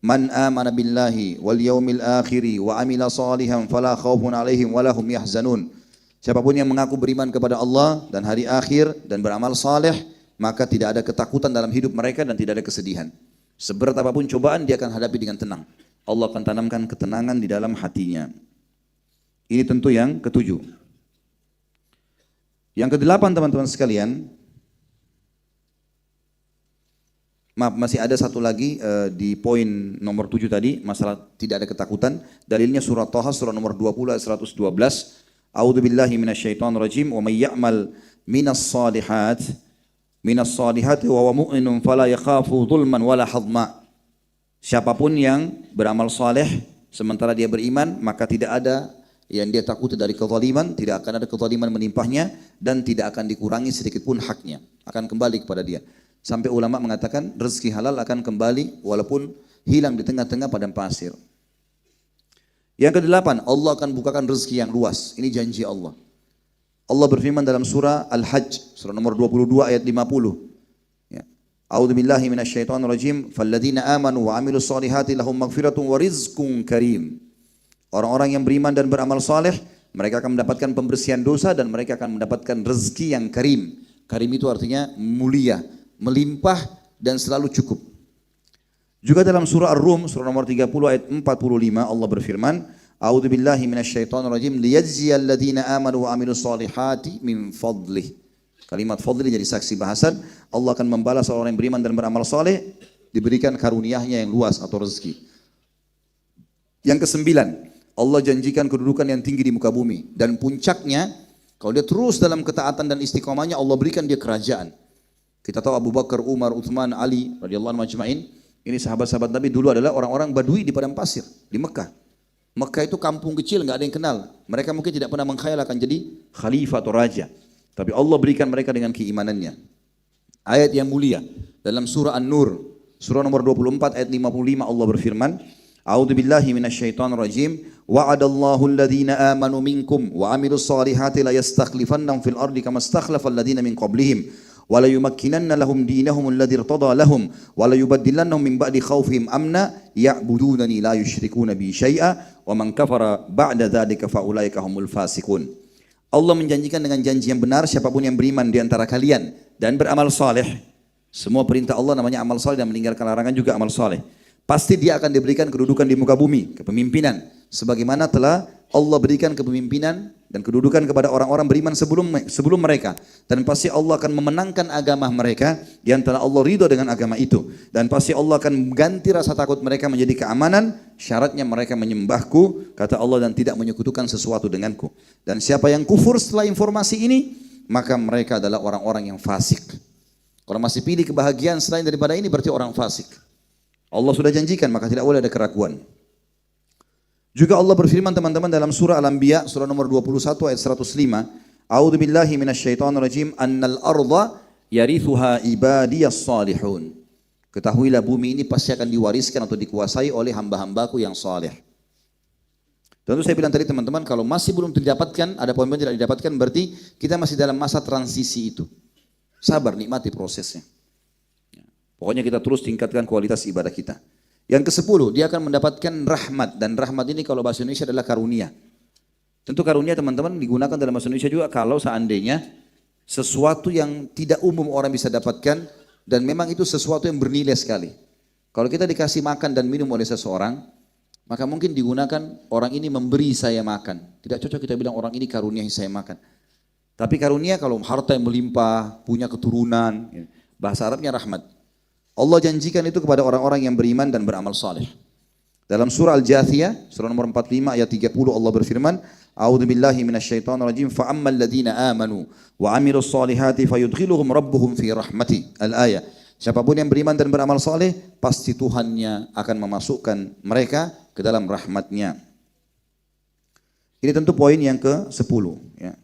Man amana billahi wal yaumil akhiri wa amila salihan fala khaufun alaihim wa lahum yahzanun. Siapapun yang mengaku beriman kepada Allah dan hari akhir dan beramal saleh, maka tidak ada ketakutan dalam hidup mereka dan tidak ada kesedihan. Seberat apapun cobaan dia akan hadapi dengan tenang. Allah akan tanamkan ketenangan di dalam hatinya. Ini tentu yang ketujuh. Yang kedelapan teman-teman sekalian, maaf, masih ada satu lagi di poin nomor 7 tadi, masalah tidak ada ketakutan. Dalilnya surah Thaha, surah nomor 20 ayat 112. A'udzu billahi minasyaitonir rajim, wa may ya'mal minas salihati wa huwa mu'minun fala yakhafu dzulman wala hadma. Siapapun yang beramal saleh sementara dia beriman, maka tidak ada yang dia takuti dari kezaliman, tidak akan ada kezaliman menimpahnya dan tidak akan dikurangi sedikit pun haknya, akan kembali kepada dia. Sampai ulama mengatakan rezeki halal akan kembali walaupun hilang di tengah-tengah padang pasir. Yang kedelapan, Allah akan bukakan rezeki yang luas. Ini janji Allah. Allah berfirman dalam surah Al-Hajj, surah nomor 22 ayat 50. Ya. A'udzu billahi minasyaitonir rajim, falladzina amanu wa 'amilus solihati lahum maghfiratun wa rizqun karim. Orang-orang yang beriman dan beramal saleh, mereka akan mendapatkan pembersihan dosa dan mereka akan mendapatkan rezeki yang karim. Karim itu artinya mulia, melimpah dan selalu cukup. Juga dalam surah Ar-Rum, surah nomor 30 ayat 45, Allah berfirman, A'udzu billahi minasyaitonir rajim liyajziyal ladzina amanu wa amilus solihati min fadlih. Kalimat fadli jadi saksi bahasan. Allah akan membalas orang yang beriman dan beramal soleh, diberikan karunia-Nya yang luas atau rezeki. Yang kesembilan, Allah janjikan kedudukan yang tinggi di muka bumi. Dan puncaknya, kalau dia terus dalam ketaatan dan istiqomahnya, Allah berikan dia kerajaan. Kita tahu Abu Bakar, Umar, Uthman, Ali radhiyallahu anhum ajma'in. Ini sahabat-sahabat Nabi dulu adalah orang-orang Badui di padang pasir di Mekah. Mekah itu kampung kecil, nggak ada yang kenal. Mereka mungkin tidak pernah mengkhayal akan jadi khalifah atau raja. Tapi Allah berikan mereka dengan keimanannya. Ayat yang mulia dalam surah An-Nur, surah nomor 24 ayat 55 Allah berfirman, A'udzu billahi minasyaitonir rajim. Wa'adallahu alladhina amanu minkum wa amilus solihati la yastakhlifannahum fil ardi kama istakhlafal ladzina min qablihim wa la yumakkinanna lahum dinahum alladzi irtada lahum wa la yubaddilannahum min ba'di khaufihim amna ya'budunani la yusyrikuna bi syai'a wa man kafara ba'da dzalika fa ulaika humul fasiqun. Allah menjanjikan dengan janji yang benar siapapun yang beriman di antara kalian dan beramal saleh. Semua perintah Allah namanya amal saleh dan meninggalkan larangan juga amal saleh. Pasti dia akan diberikan kedudukan di muka bumi, kepemimpinan. Sebagaimana telah Allah berikan kepemimpinan dan kedudukan kepada orang-orang beriman sebelum mereka. Dan pasti Allah akan memenangkan agama mereka di antara Allah ridho dengan agama itu. Dan pasti Allah akan mengganti rasa takut mereka menjadi keamanan. Syaratnya mereka menyembahku, kata Allah, dan tidak menyekutukan sesuatu denganku. Dan siapa yang kufur setelah informasi ini, maka mereka adalah orang-orang yang fasik. Kalau masih pilih kebahagiaan selain daripada ini berarti orang fasik. Allah sudah janjikan, maka tidak boleh ada keraguan. Juga Allah berfirman teman-teman dalam surah Al-Anbiya, surah nomor 21 ayat 105. A'udzu billahi minasyaitonir rajim. Annal arda yarithuha ibadiyas salihun. Ketahuilah bumi ini pasti akan diwariskan atau dikuasai oleh hamba-hambaku yang saleh. Tentu saya bilang tadi teman-teman, kalau masih belum didapatkan, ada poin-poin tidak didapatkan, berarti kita masih dalam masa transisi itu. Sabar, nikmati prosesnya. Pokoknya kita terus tingkatkan kualitas ibadah kita. Yang ke-10, dia akan mendapatkan rahmat. Dan rahmat ini kalau bahasa Indonesia adalah karunia. Tentu karunia teman-teman digunakan dalam bahasa Indonesia juga kalau seandainya sesuatu yang tidak umum orang bisa dapatkan dan memang itu sesuatu yang bernilai sekali. Kalau kita dikasih makan dan minum oleh seseorang, maka mungkin digunakan orang ini memberi saya makan. Tidak cocok kita bilang orang ini karunia saya makan. Tapi karunia kalau harta yang melimpah, punya keturunan, bahasa Arabnya rahmat. Allah janjikan itu kepada orang-orang yang beriman dan beramal saleh. Dalam surah Al-Jathiyah, surah nomor 45 ayat 30 Allah berfirman, A'udzu billahi minasyaitonir rajim. Fa ammal ladzina amanu wa amilus solihati fayudkhiluhum rabbuhum fi rahmati. Al-ayah. Siapapun yang beriman dan beramal saleh, pasti Tuhannya akan memasukkan mereka ke dalam rahmatnya. Ini tentu poin yang ke-10 ya.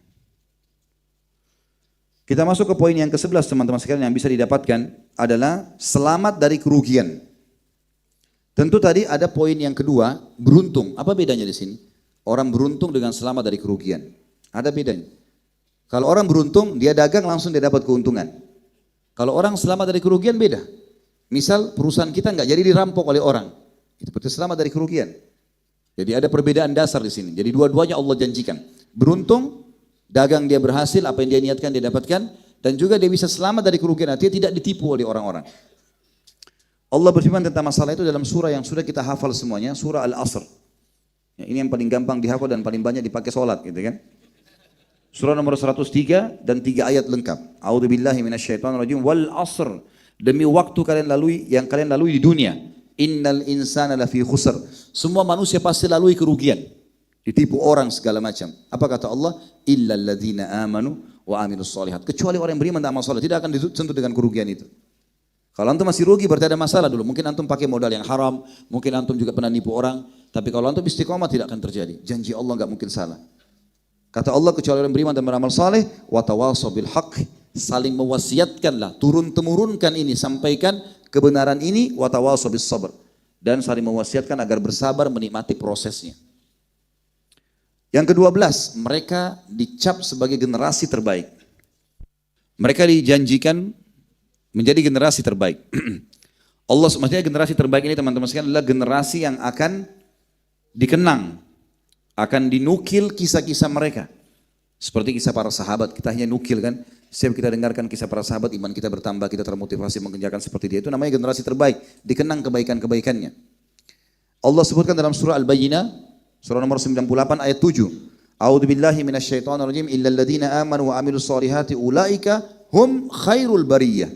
Kita masuk ke poin yang ke-11 teman-teman sekalian, yang bisa didapatkan adalah selamat dari kerugian. Tentu tadi ada poin yang kedua, beruntung. Apa bedanya di sini? Orang beruntung dengan selamat dari kerugian. Ada bedanya. Kalau orang beruntung, dia dagang langsung dia dapat keuntungan. Kalau orang selamat dari kerugian beda. Misal perusahaan kita nggak jadi dirampok oleh orang. Itu berarti selamat dari kerugian. Jadi ada perbedaan dasar di sini. Jadi dua-duanya Allah janjikan. Beruntung, dagang dia berhasil, apa yang dia niatkan dia dapatkan, dan juga dia bisa selamat dari kerugian, dia tidak ditipu oleh orang-orang. Allah berfirman tentang masalah itu dalam surah yang sudah kita hafal semuanya, surah Al-Asr. Ya, ini yang paling gampang dihafal dan paling banyak dipakai sholat, gitu kan? Surah nomor 103 dan 3 ayat lengkap. A'udzu billahi minasyaitonir rajim. Wal 'asr, demi waktu kalian lalui di dunia. Innal insana lafi khusr. Semua manusia pasti lalui kerugian. Ditipu orang segala macam. Apa kata Allah? Illal ladzina amanu wa amilus solihat. Kecuali orang yang beriman dan amal saleh tidak akan disentuh dengan kerugian itu. Kalau antum masih rugi berarti ada masalah dulu. Mungkin antum pakai modal yang haram, mungkin antum juga pernah nipu orang. Tapi kalau antum istiqomah tidak akan terjadi. Janji Allah enggak mungkin salah. Kata Allah, kecuali orang beriman dan beramal saleh, wa tawassaw bil haqq, saling mewasiatkanlah, turun-temurunkan ini, sampaikan kebenaran ini, wa tawassaw bis sabr, dan saling mewasiatkan agar bersabar menikmati prosesnya. Yang ke-12, mereka dicap sebagai generasi terbaik. Mereka dijanjikan menjadi generasi terbaik. Allah, maksudnya generasi terbaik ini teman-teman sekalian adalah generasi yang akan dikenang, akan dinukil kisah-kisah mereka. Seperti kisah para sahabat, kita hanya nukil kan. Setiap kita dengarkan kisah para sahabat, iman kita bertambah, kita termotivasi mengerjakan seperti dia. Itu namanya generasi terbaik, dikenang kebaikan-kebaikannya. Allah sebutkan dalam surah Al-Bayyinah, Surah nomor 98 ayat 7. A'udzu billahi minasyaitonir rajim illal ladzina amanu wa amilus solihati ulaika hum khairul bariyah.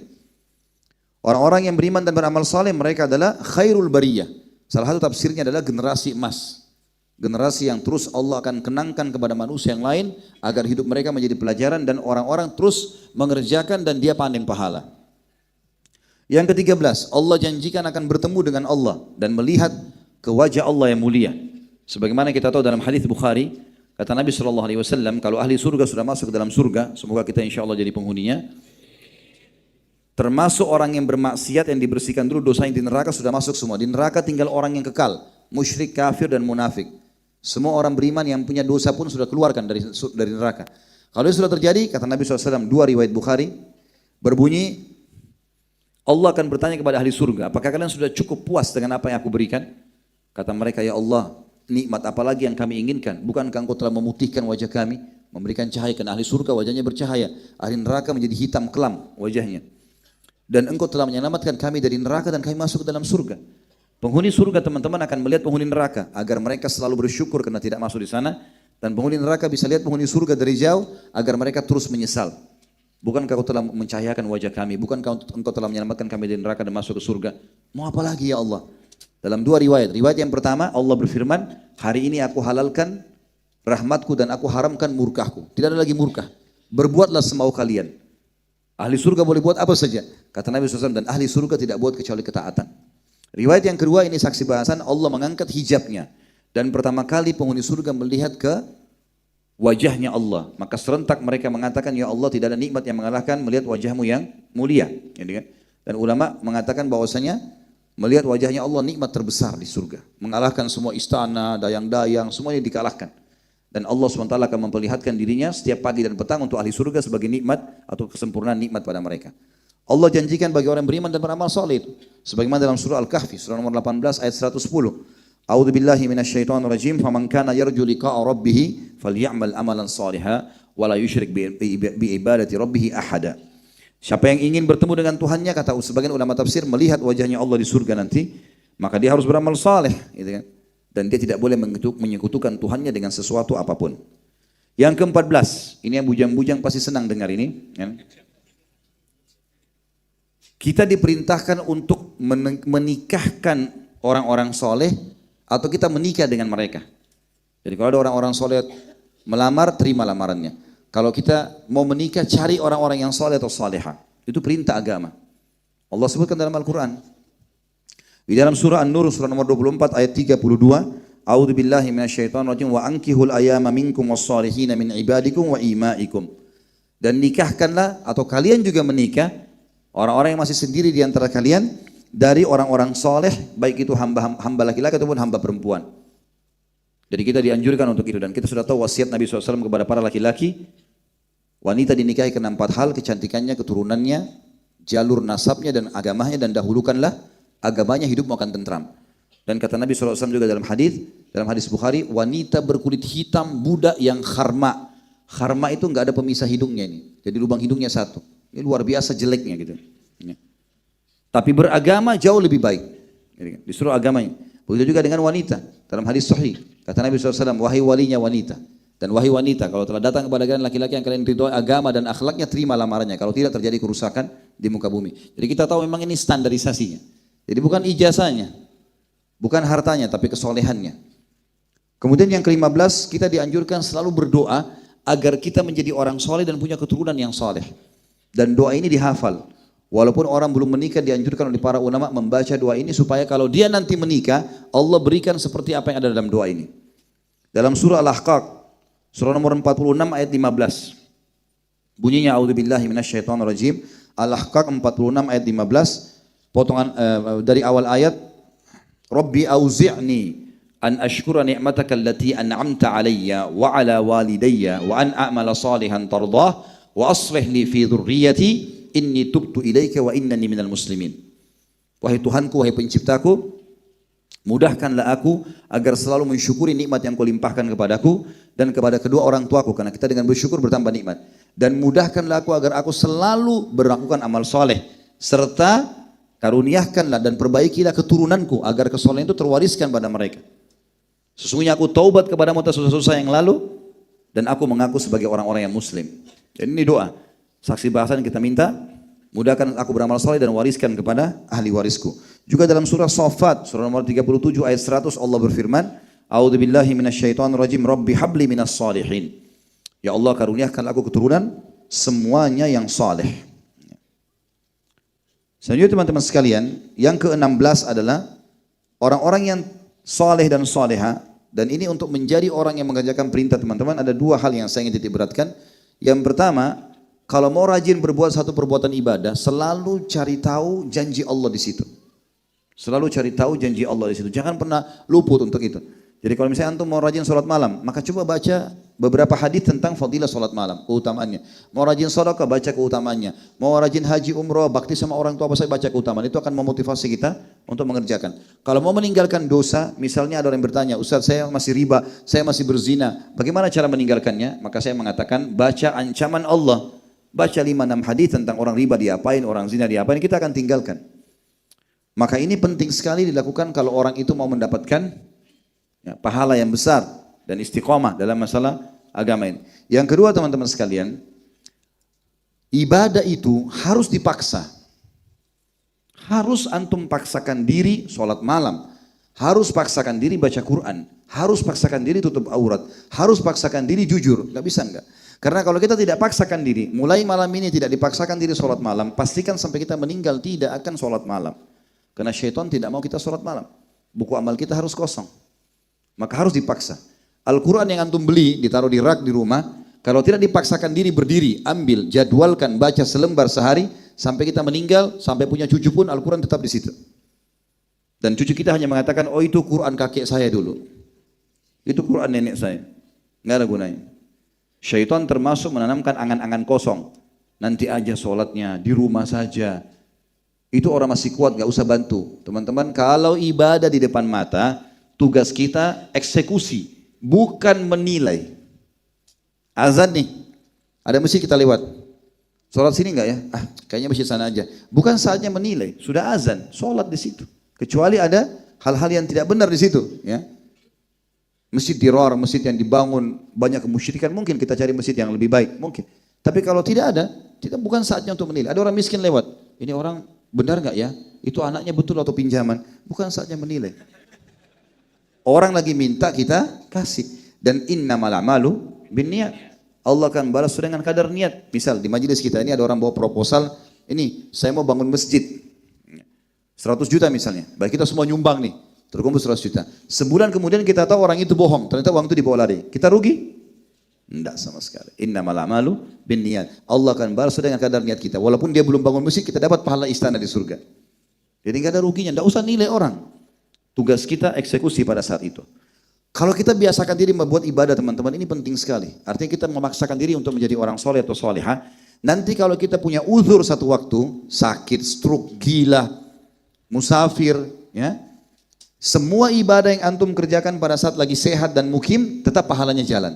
Orang-orang yang beriman dan beramal saleh mereka adalah khairul bariyah. Salah satu tafsirnya adalah generasi emas. Generasi yang terus Allah akan kenangkan kepada manusia yang lain agar hidup mereka menjadi pelajaran dan orang-orang terus mengerjakan dan dia panen pahala. Yang ke-13, Allah janjikan akan bertemu dengan Allah dan melihat ke wajah Allah yang mulia. Sebagaimana kita tahu dalam hadis Bukhari, kata Nabi SAW, kalau ahli surga sudah masuk ke dalam surga, semoga kita insya Allah jadi penghuninya, termasuk orang yang bermaksiat yang dibersihkan dulu dosa yang di neraka sudah masuk semua. Di neraka tinggal orang yang kekal, musyrik, kafir dan munafik. Semua orang beriman yang punya dosa pun sudah keluarkan dari neraka. Kalau itu sudah terjadi, kata Nabi SAW, dua riwayat Bukhari, berbunyi, Allah akan bertanya kepada ahli surga, apakah kalian sudah cukup puas dengan apa yang aku berikan? Kata mereka, ya Allah, nikmat apa lagi yang kami inginkan? Bukankah engkau telah memutihkan wajah kami, memberikan cahaya? Karena ahli surga wajahnya bercahaya, ahli neraka menjadi hitam kelam wajahnya. Dan engkau telah menyelamatkan kami dari neraka dan kami masuk ke dalam surga. Penghuni surga teman-teman akan melihat penghuni neraka agar mereka selalu bersyukur karena tidak masuk di sana, dan penghuni neraka bisa lihat penghuni surga dari jauh agar mereka terus menyesal. Bukankah engkau telah mencahayakan wajah kami? Bukankah engkau telah menyelamatkan kami dari neraka dan masuk ke surga? Mau apa lagi ya Allah? Dalam dua riwayat. Riwayat yang pertama Allah berfirman, hari ini aku halalkan rahmatku dan aku haramkan murkahku. Tidak ada lagi murkah. Berbuatlah semau kalian. Ahli surga boleh buat apa saja. Kata Nabi SAW, dan ahli surga tidak buat kecuali ketaatan. Riwayat yang kedua ini saksi bahasan, Allah mengangkat hijabnya. Dan pertama kali penghuni surga melihat ke wajahnya Allah. Maka serentak mereka mengatakan, ya Allah tidak ada nikmat yang mengalahkan melihat wajahmu yang mulia. Dan ulama mengatakan bahwasanya melihat wajahnya Allah nikmat terbesar di surga. Mengalahkan semua istana, dayang-dayang, semuanya dikalahkan. Dan Allah SWT akan memperlihatkan dirinya setiap pagi dan petang untuk ahli surga sebagai nikmat atau kesempurnaan nikmat pada mereka. Allah janjikan bagi orang beriman dan beramal saleh itu. Sebagaimana dalam surah Al-Kahfi, surah nomor 18 ayat 110. A'udzu billahi minasyaitonir rajim. Faman kana yarju liqa'a rabbih falyamal amalan shalihan wa la yusyrik bi ibadati rabbih ahada. Siapa yang ingin bertemu dengan Tuhannya, kata sebagian ulama tafsir, melihat wajahnya Allah di surga nanti, maka dia harus beramal saleh, gitu kan? Dan dia tidak boleh menyekutukan Tuhannya dengan sesuatu apapun. Yang ke-14, ini yang bujang-bujang pasti senang dengar ini. Kita diperintahkan untuk menikahkan orang-orang soleh atau kita menikah dengan mereka. Jadi kalau ada orang-orang soleh melamar, terima lamarannya. Kalau kita mau menikah, cari orang-orang yang soleh atau salihah. Itu perintah agama. Allah sebutkan dalam Al-Quran. Di dalam surah An-Nur, surah nomor 24 ayat 32. A'udzu billahi minasyaitonir rajim wa ankihul ayama minkum was-salihina min ibadikum wa imaikum. Dan nikahkanlah atau kalian juga menikah orang-orang yang masih sendiri di antara kalian dari orang-orang soleh, baik itu hamba laki-laki ataupun hamba perempuan. Jadi kita dianjurkan untuk itu, dan kita sudah tahu wasiat Nabi SAW kepada para laki-laki, wanita dinikahi karena 4 hal, kecantikannya, keturunannya, jalur nasabnya dan agamanya, dan dahulukanlah agamanya, hidupmu akan tentram. Dan kata Nabi SAW juga dalam hadis Bukhari, wanita berkulit hitam, budak yang kharma. Kharma itu enggak ada pemisah hidungnya ini, jadi lubang hidungnya satu. Ini luar biasa jeleknya gitu. Tapi beragama jauh lebih baik. Disuruh agamanya. Begitu juga dengan wanita. Dalam hadis sahih, kata Nabi SAW, wahai walinya wanita. Dan wahai wanita, kalau telah datang kepada kalian laki-laki yang kalian ridhoi agama dan akhlaknya, terima lamarannya. Kalau tidak, terjadi kerusakan di muka bumi. Jadi kita tahu memang ini standarisasinya. Jadi bukan ijazahnya, bukan hartanya, tapi kesolehannya. Kemudian yang ke-15, kita dianjurkan selalu berdoa agar kita menjadi orang soleh dan punya keturunan yang soleh. Dan doa ini dihafal. Walaupun orang belum menikah, dianjurkan oleh para ulama membaca doa ini supaya kalau dia nanti menikah, Allah berikan seperti apa yang ada dalam doa ini. Dalam surah Al-Ahqaf, surah nomor 46 ayat 15. Bunyinya a'udzubillahi minasyaitonirrajim. Al-Ahqaf 46 ayat 15. Potongan dari awal ayat, Rabbi auzi'ni an ashkura ni'mataka allati an'amta alayya wa ala walidayya wa an a'mala salihan tardah wa aslih li fi dhurriyyati inni tubtu ilaika wa innani minal muslimin. Wahai Tuhanku, wahai penciptaku, mudahkanlah aku agar selalu mensyukuri nikmat yang kau limpahkan kepadaku dan kepada kedua orang tuaku, karena kita dengan bersyukur bertambah nikmat. Dan mudahkanlah aku agar aku selalu melakukan amal soleh, serta karuniakanlah dan perbaikilah keturunanku agar kesolehan itu terwariskan pada mereka. Sesungguhnya aku taubat kepadamu atas dosa-dosa yang lalu dan aku mengaku sebagai orang-orang yang muslim. Dan ini doa. Saksi bahasan kita minta, mudahkan aku beramal saleh dan wariskan kepada ahli warisku. Juga dalam surah Shaffat, surah nomor 37 ayat 100 Allah berfirman, A'udzubillahi minasyaitonirrajim, Rabbi habli minas salihin. Ya Allah karuniakan aku keturunan semuanya yang saleh. Selanjutnya teman-teman sekalian, yang ke-16 adalah orang-orang yang saleh dan saleha, dan ini untuk menjadi orang yang mengerjakan perintah teman-teman ada dua hal yang saya ingin titik beratkan. Yang pertama, kalau mau rajin berbuat satu perbuatan ibadah, selalu cari tahu janji Allah di situ. Selalu cari tahu janji Allah di situ. Jangan pernah luput untuk itu. Jadi kalau misalnya antum mau rajin sholat malam, maka coba baca beberapa hadis tentang fadilah sholat malam, keutamaannya. Mau rajin sedekah, baca keutamaannya. Mau rajin haji umroh, bakti sama orang tua, saya baca keutamaan. Itu akan memotivasi kita untuk mengerjakan. Kalau mau meninggalkan dosa, misalnya ada orang yang bertanya, Ustaz saya masih riba, saya masih berzina, bagaimana cara meninggalkannya? Maka saya mengatakan, baca ancaman Allah. Baca 5-6 hadis tentang orang riba diapain, orang zina diapain, kita akan tinggalkan. Maka ini penting sekali dilakukan kalau orang itu mau mendapatkan pahala yang besar dan istiqomah dalam masalah agama ini. Yang kedua teman-teman sekalian, ibadah itu harus dipaksa. Harus antum paksakan diri sholat malam. Harus paksakan diri baca Quran. Harus paksakan diri tutup aurat. Harus paksakan diri jujur. Gak bisa enggak? Karena kalau kita tidak paksakan diri, mulai malam ini tidak dipaksakan diri sholat malam, pastikan sampai kita meninggal tidak akan sholat malam. Karena syaitan tidak mau kita sholat malam. Buku amal kita harus kosong. Maka harus dipaksa. Al-Quran yang antum beli, ditaruh di rak di rumah, kalau tidak dipaksakan diri berdiri, ambil, jadwalkan, baca selembar sehari, sampai kita meninggal, sampai punya cucu pun Al-Quran tetap di situ. Dan cucu kita hanya mengatakan, oh itu Quran kakek saya dulu. Itu Quran nenek saya. Nggak ada gunanya. Syaitan termasuk menanamkan angan-angan kosong. Nanti aja sholatnya, di rumah saja. Itu orang masih kuat, gak usah bantu. Teman-teman, kalau ibadah di depan mata, tugas kita eksekusi, bukan menilai. Azan nih, ada masjid kita lewat. Sholat sini enggak ya? Kayaknya masjid sana aja. Bukan saatnya menilai, sudah azan, sholat di situ. Kecuali ada hal-hal yang tidak benar di situ. Ya. Masjid dirar, masjid yang dibangun banyak kemusyrikan, mungkin kita cari masjid yang lebih baik, mungkin. Tapi kalau tidak ada, kita bukan saatnya untuk menilai. Ada orang miskin lewat, ini orang benar enggak ya? Itu anaknya betul atau pinjaman? Bukan saatnya menilai. Orang lagi minta kita kasih. Dan innamal a'malu binniyat. Allah akan balas dengan kadar niat. Misal di majelis kita ini ada orang bawa proposal, ini saya mau bangun masjid 100 juta misalnya. Baik kita semua nyumbang nih, terkumpul 100 juta. Sebulan kemudian kita tahu orang itu bohong, ternyata uang itu dibawa lari. Kita rugi? Enggak sama sekali. Innamal a'malu binniyat. Allah akan balas dengan kadar niat kita. Walaupun dia belum bangun masjid, kita dapat pahala istana di surga. Jadi enggak ada ruginya, enggak usah nilai orang. Tugas kita eksekusi pada saat itu. Kalau kita biasakan diri membuat ibadah teman-teman, ini penting sekali. Artinya kita memaksakan diri untuk menjadi orang soleh atau soleha. Nanti kalau kita punya uzur satu waktu, sakit, stroke, gila, musafir, ya, semua ibadah yang antum kerjakan pada saat lagi sehat dan mukim, tetap pahalanya jalan.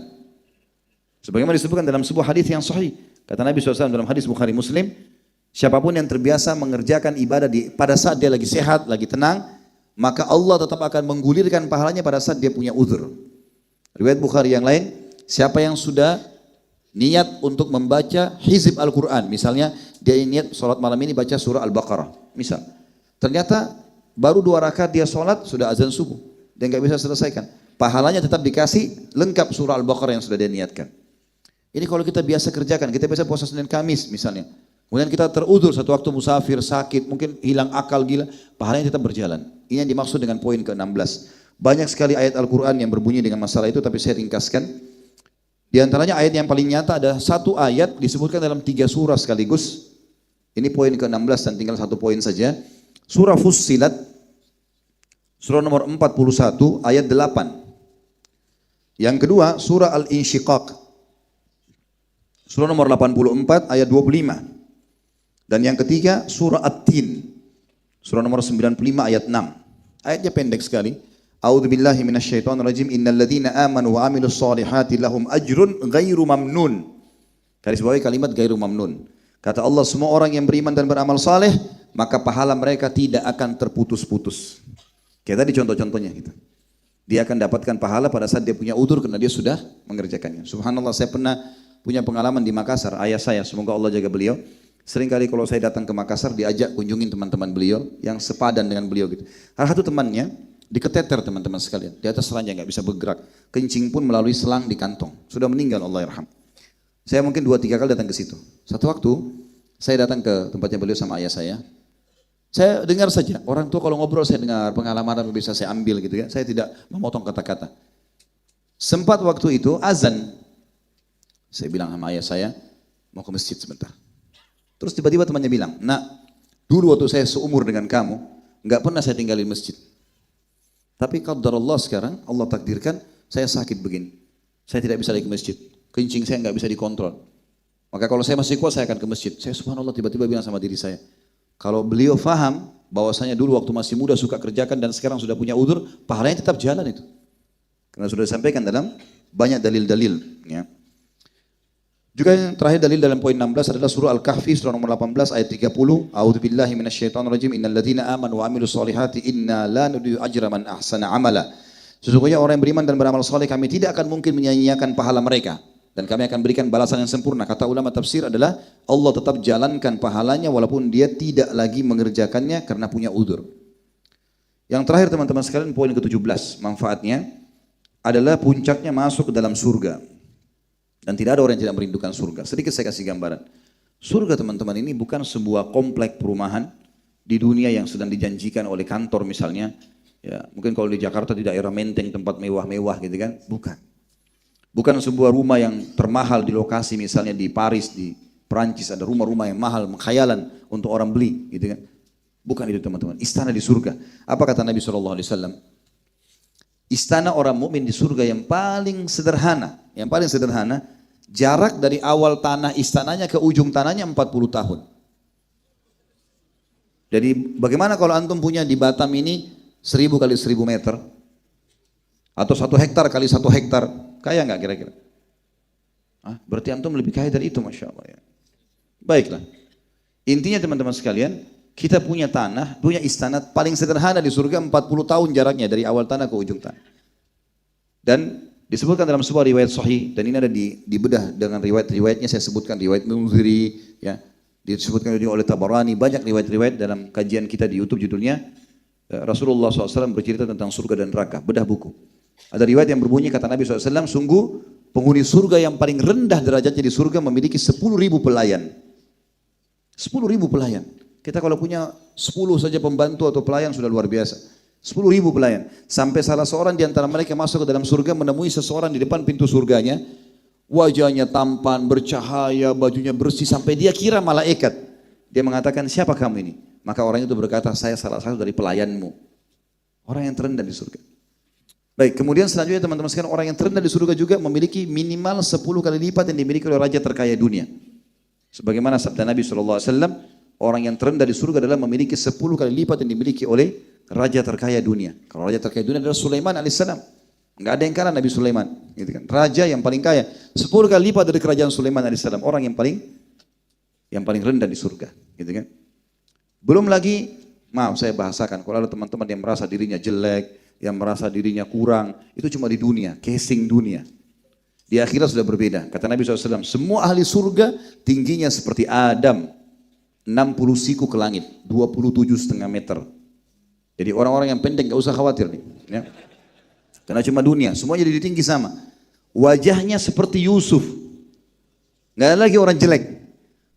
Sebagaimana disebutkan dalam sebuah hadis yang sahih. Kata Nabi SAW dalam hadis Bukhari Muslim, siapapun yang terbiasa mengerjakan ibadah pada saat dia lagi sehat, lagi tenang, maka Allah tetap akan menggulirkan pahalanya pada saat dia punya uzur. Riwayat Bukhari yang lain, siapa yang sudah niat untuk membaca hizib Al-Quran, misalnya dia niat sholat malam ini baca surah Al-Baqarah, misal. Ternyata baru 2 rakaat dia sholat, sudah azan subuh, dia nggak bisa selesaikan. Pahalanya tetap dikasih lengkap surah Al-Baqarah yang sudah dia niatkan. Ini kalau kita biasa kerjakan, kita biasa puasa Senin Kamis misalnya. Kemudian kita teruzur satu waktu musafir, sakit, mungkin hilang akal, gila, pahalanya tetap berjalan. Ini yang dimaksud dengan poin ke-16. Banyak sekali ayat Al-Quran yang berbunyi dengan masalah itu, tapi saya ringkaskan. Di antaranya ayat yang paling nyata ada satu ayat disebutkan dalam 3 surah sekaligus. Ini poin ke-16 dan tinggal satu poin saja. Surah Fussilat, surah nomor 41 ayat 8. Yang kedua surah Al-Insyiqaq, surah nomor 84 ayat 25. Dan yang ketiga surah At-Tin, surah nomor 95 ayat 6. Ayatnya pendek sekali. A'udzubillahi minasyaitonirrajim. Innalladzina amanu wa 'amilus solihati lahum ajrun ghairu mamnun. Garis bawahi kalimat ghairu mamnun. Kata Allah, semua orang yang beriman dan beramal saleh, maka pahala mereka tidak akan terputus-putus. Kayak tadi contoh-contohnya gitu. Dia akan dapatkan pahala pada saat dia punya udzur karena dia sudah mengerjakannya. Subhanallah, saya pernah punya pengalaman di Makassar. Ayah saya, semoga Allah jaga beliau. Seringkali kalau saya datang ke Makassar diajak kunjungin teman-teman beliau yang sepadan dengan beliau gitu. Salah satu temannya diketeter teman-teman sekalian. Di atas ranjang nggak bisa bergerak. Kencing pun melalui selang di kantong. Sudah meninggal, Allah yarham. Saya mungkin 2-3 kali datang ke situ. Satu waktu saya datang ke tempatnya beliau sama ayah saya. Saya dengar saja, orang tua kalau ngobrol saya dengar, pengalaman apa bisa saya ambil gitu ya. Saya tidak memotong kata-kata. Sempat waktu itu azan. Saya bilang sama ayah saya, mau ke masjid sebentar. Terus tiba-tiba temannya bilang, nak, dulu waktu saya seumur dengan kamu, nggak pernah saya tinggalin masjid. Tapi qadarullah sekarang, Allah takdirkan, saya sakit begini. Saya tidak bisa lagi ke masjid. Kencing saya nggak bisa dikontrol. Maka kalau saya masih kuat, saya akan ke masjid. Saya subhanallah tiba-tiba bilang sama diri saya, kalau beliau faham bahwasanya dulu waktu masih muda suka kerjakan dan sekarang sudah punya udzur, pahalanya tetap jalan itu. Karena sudah disampaikan dalam banyak dalil-dalil. Ya. Juga yang terakhir dalil dalam poin 16 adalah surah Al-Kahfi surah nomor 18 ayat 30. A'udzubillahi minasyaitonirrajim. Innal ladzina amanu wa 'amilus solihati inna la nudhi'u ajra man ahsana amala. Sesungguhnya orang yang beriman dan beramal saleh kami tidak akan mungkin menyia-nyiakan pahala mereka dan kami akan berikan balasan yang sempurna. Kata ulama tafsir adalah Allah tetap jalankan pahalanya walaupun dia tidak lagi mengerjakannya karena punya udzur. Yang terakhir teman-teman sekalian poin ke-17 manfaatnya adalah puncaknya masuk ke dalam surga. Dan tidak ada orang yang tidak merindukan surga. Sedikit saya kasih gambaran. Surga teman-teman ini bukan sebuah komplek perumahan di dunia yang sedang dijanjikan oleh kantor misalnya. Ya, mungkin kalau di Jakarta di daerah Menteng tempat mewah-mewah gitu kan. Bukan. Bukan sebuah rumah yang termahal di lokasi misalnya di Paris, di Perancis ada rumah-rumah yang mahal, khayalan untuk orang beli gitu kan. Bukan itu teman-teman. Istana di surga. Apa kata Nabi SAW? Istana orang mukmin di surga yang paling sederhana, jarak dari awal tanah istananya ke ujung tanahnya 40 tahun. Jadi bagaimana kalau antum punya di Batam ini 1000 kali 1000 meter atau 1 hektar kali 1 hektar, kaya nggak kira-kira? Berarti antum lebih kaya dari itu, masya Allah ya. Baiklah, intinya teman-teman sekalian, kita punya tanah, punya istana paling sederhana di surga 40 tahun jaraknya dari awal tanah ke ujung tanah. Dan disebutkan dalam sebuah riwayat sahih, dan ini ada dibedah dengan riwayat-riwayatnya, saya sebutkan riwayat Munziri, ya, disebutkan juga oleh Tabarani, banyak riwayat-riwayat dalam kajian kita di YouTube judulnya Rasulullah SAW bercerita tentang surga dan neraka, bedah buku. Ada riwayat yang berbunyi kata Nabi SAW, sungguh penghuni surga yang paling rendah derajatnya di surga memiliki 10.000 pelayan. 10.000 pelayan. Kita kalau punya 10 saja pembantu atau pelayan sudah luar biasa. 10.000 pelayan. Sampai salah seorang di antara mereka masuk ke dalam surga menemui seseorang di depan pintu surganya. Wajahnya tampan, bercahaya, bajunya bersih sampai dia kira malaikat. Dia mengatakan, siapa kamu ini? Maka orang itu berkata, saya salah satu dari pelayanmu. Orang yang terendah di surga. Baik, kemudian selanjutnya teman-teman sekalian, orang yang terendah di surga juga memiliki minimal 10 kali lipat yang dimiliki oleh raja terkaya dunia. Sebagaimana sabda Nabi SAW, orang yang terendah di surga adalah memiliki 10 kali lipat yang dimiliki oleh raja terkaya dunia. Kalau raja terkaya dunia adalah Sulaiman alaihissalam. Enggak ada yang kalah Nabi Sulaiman, gitu kan. Raja yang paling kaya, 10 kali lipat dari kerajaan Sulaiman alaihissalam. Orang yang paling rendah di surga, gitu kan. Belum lagi, maaf saya bahasakan, kalau ada teman-teman yang merasa dirinya jelek, yang merasa dirinya kurang, itu cuma di dunia, casing dunia. Di akhirat sudah berbeda. Kata Nabi SAW, semua ahli surga tingginya seperti Adam, 60 siku ke langit, 27,5 meter. Jadi orang-orang yang pendek gak usah khawatir nih. Ya. Karena cuma dunia, semua jadi tinggi sama. Wajahnya seperti Yusuf. Gak ada lagi orang jelek.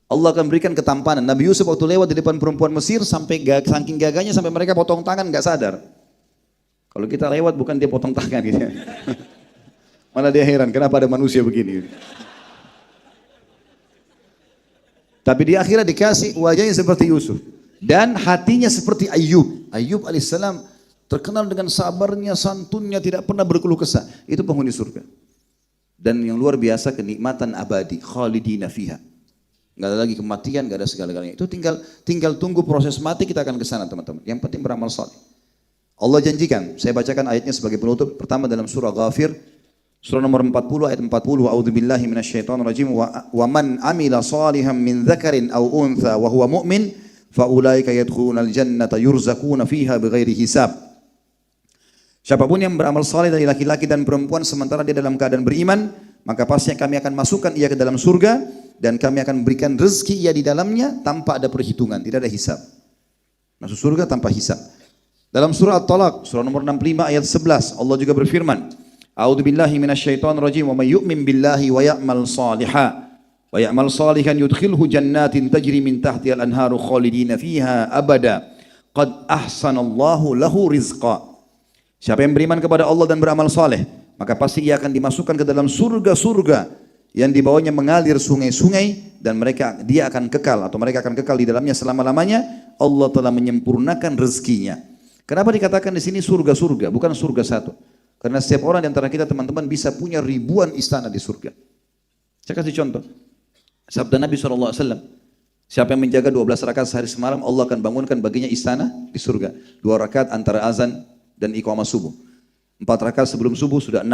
Allah akan berikan ketampanan. Nabi Yusuf waktu lewat di depan perempuan Mesir, sampai saking gagahnya sampai mereka potong tangan gak sadar. Kalau kita lewat bukan dia potong tangan gitu. Malah dia heran, kenapa ada manusia begini. Tapi di akhirat dikasih wajahnya seperti Yusuf. Dan hatinya seperti Ayub. Ayub alaihissalam terkenal dengan sabarnya, santunnya, tidak pernah berkeluh kesah. Itu penghuni surga. Dan yang luar biasa kenikmatan abadi, khalidina fiha. Gak ada lagi kematian, gak ada segala-galanya. Itu tinggal tunggu proses mati, kita akan ke sana teman-teman. Yang penting beramal saleh. Allah janjikan, saya bacakan ayatnya sebagai penutup. Pertama dalam surah Ghafir, surah nomor 40 ayat 40. A'udzubillahi minasyaitonirrajim. Wa man amila salihan min dzakarin aw untha wa huwa mu'min fa ulaika yadkhulunal jannata yurzaquna fiha bighairi hisab. Siapapun yang beramal saleh dari laki-laki dan perempuan sementara dia dalam keadaan beriman, maka pasti kami akan masukkan ia ke dalam surga dan kami akan berikan rezeki ia di dalamnya tanpa ada perhitungan, tidak ada hisab. Masuk surga tanpa hisab. Dalam surah At-Talaq, surah nomor 65 ayat 11, Allah juga berfirman, A'udzubillahi minasyaitonirrajim, wa may yu'min billahi wa ya'mal salihan yudkhilhu jannatin tajri min tahtiha al-anharu khalidina fiha abada. Qad ahsanallahu lahu rizqa. Siapa yang beriman kepada Allah dan beramal saleh, maka pasti ia akan dimasukkan ke dalam surga-surga yang di bawahnya mengalir sungai-sungai dan dia akan kekal atau mereka akan kekal di dalamnya selama-lamanya. Allah telah menyempurnakan rezekinya. Kenapa dikatakan di sini surga-surga, bukan surga satu? Karena setiap orang di antara kita teman-teman bisa punya ribuan istana di surga. Saya kasih contoh. Sabda Nabi SAW, siapa yang menjaga 12 rakaat sehari semalam, Allah akan bangunkan baginya istana di surga. 2 rakaat antara azan dan iqamah subuh. 4 rakaat sebelum subuh sudah 6.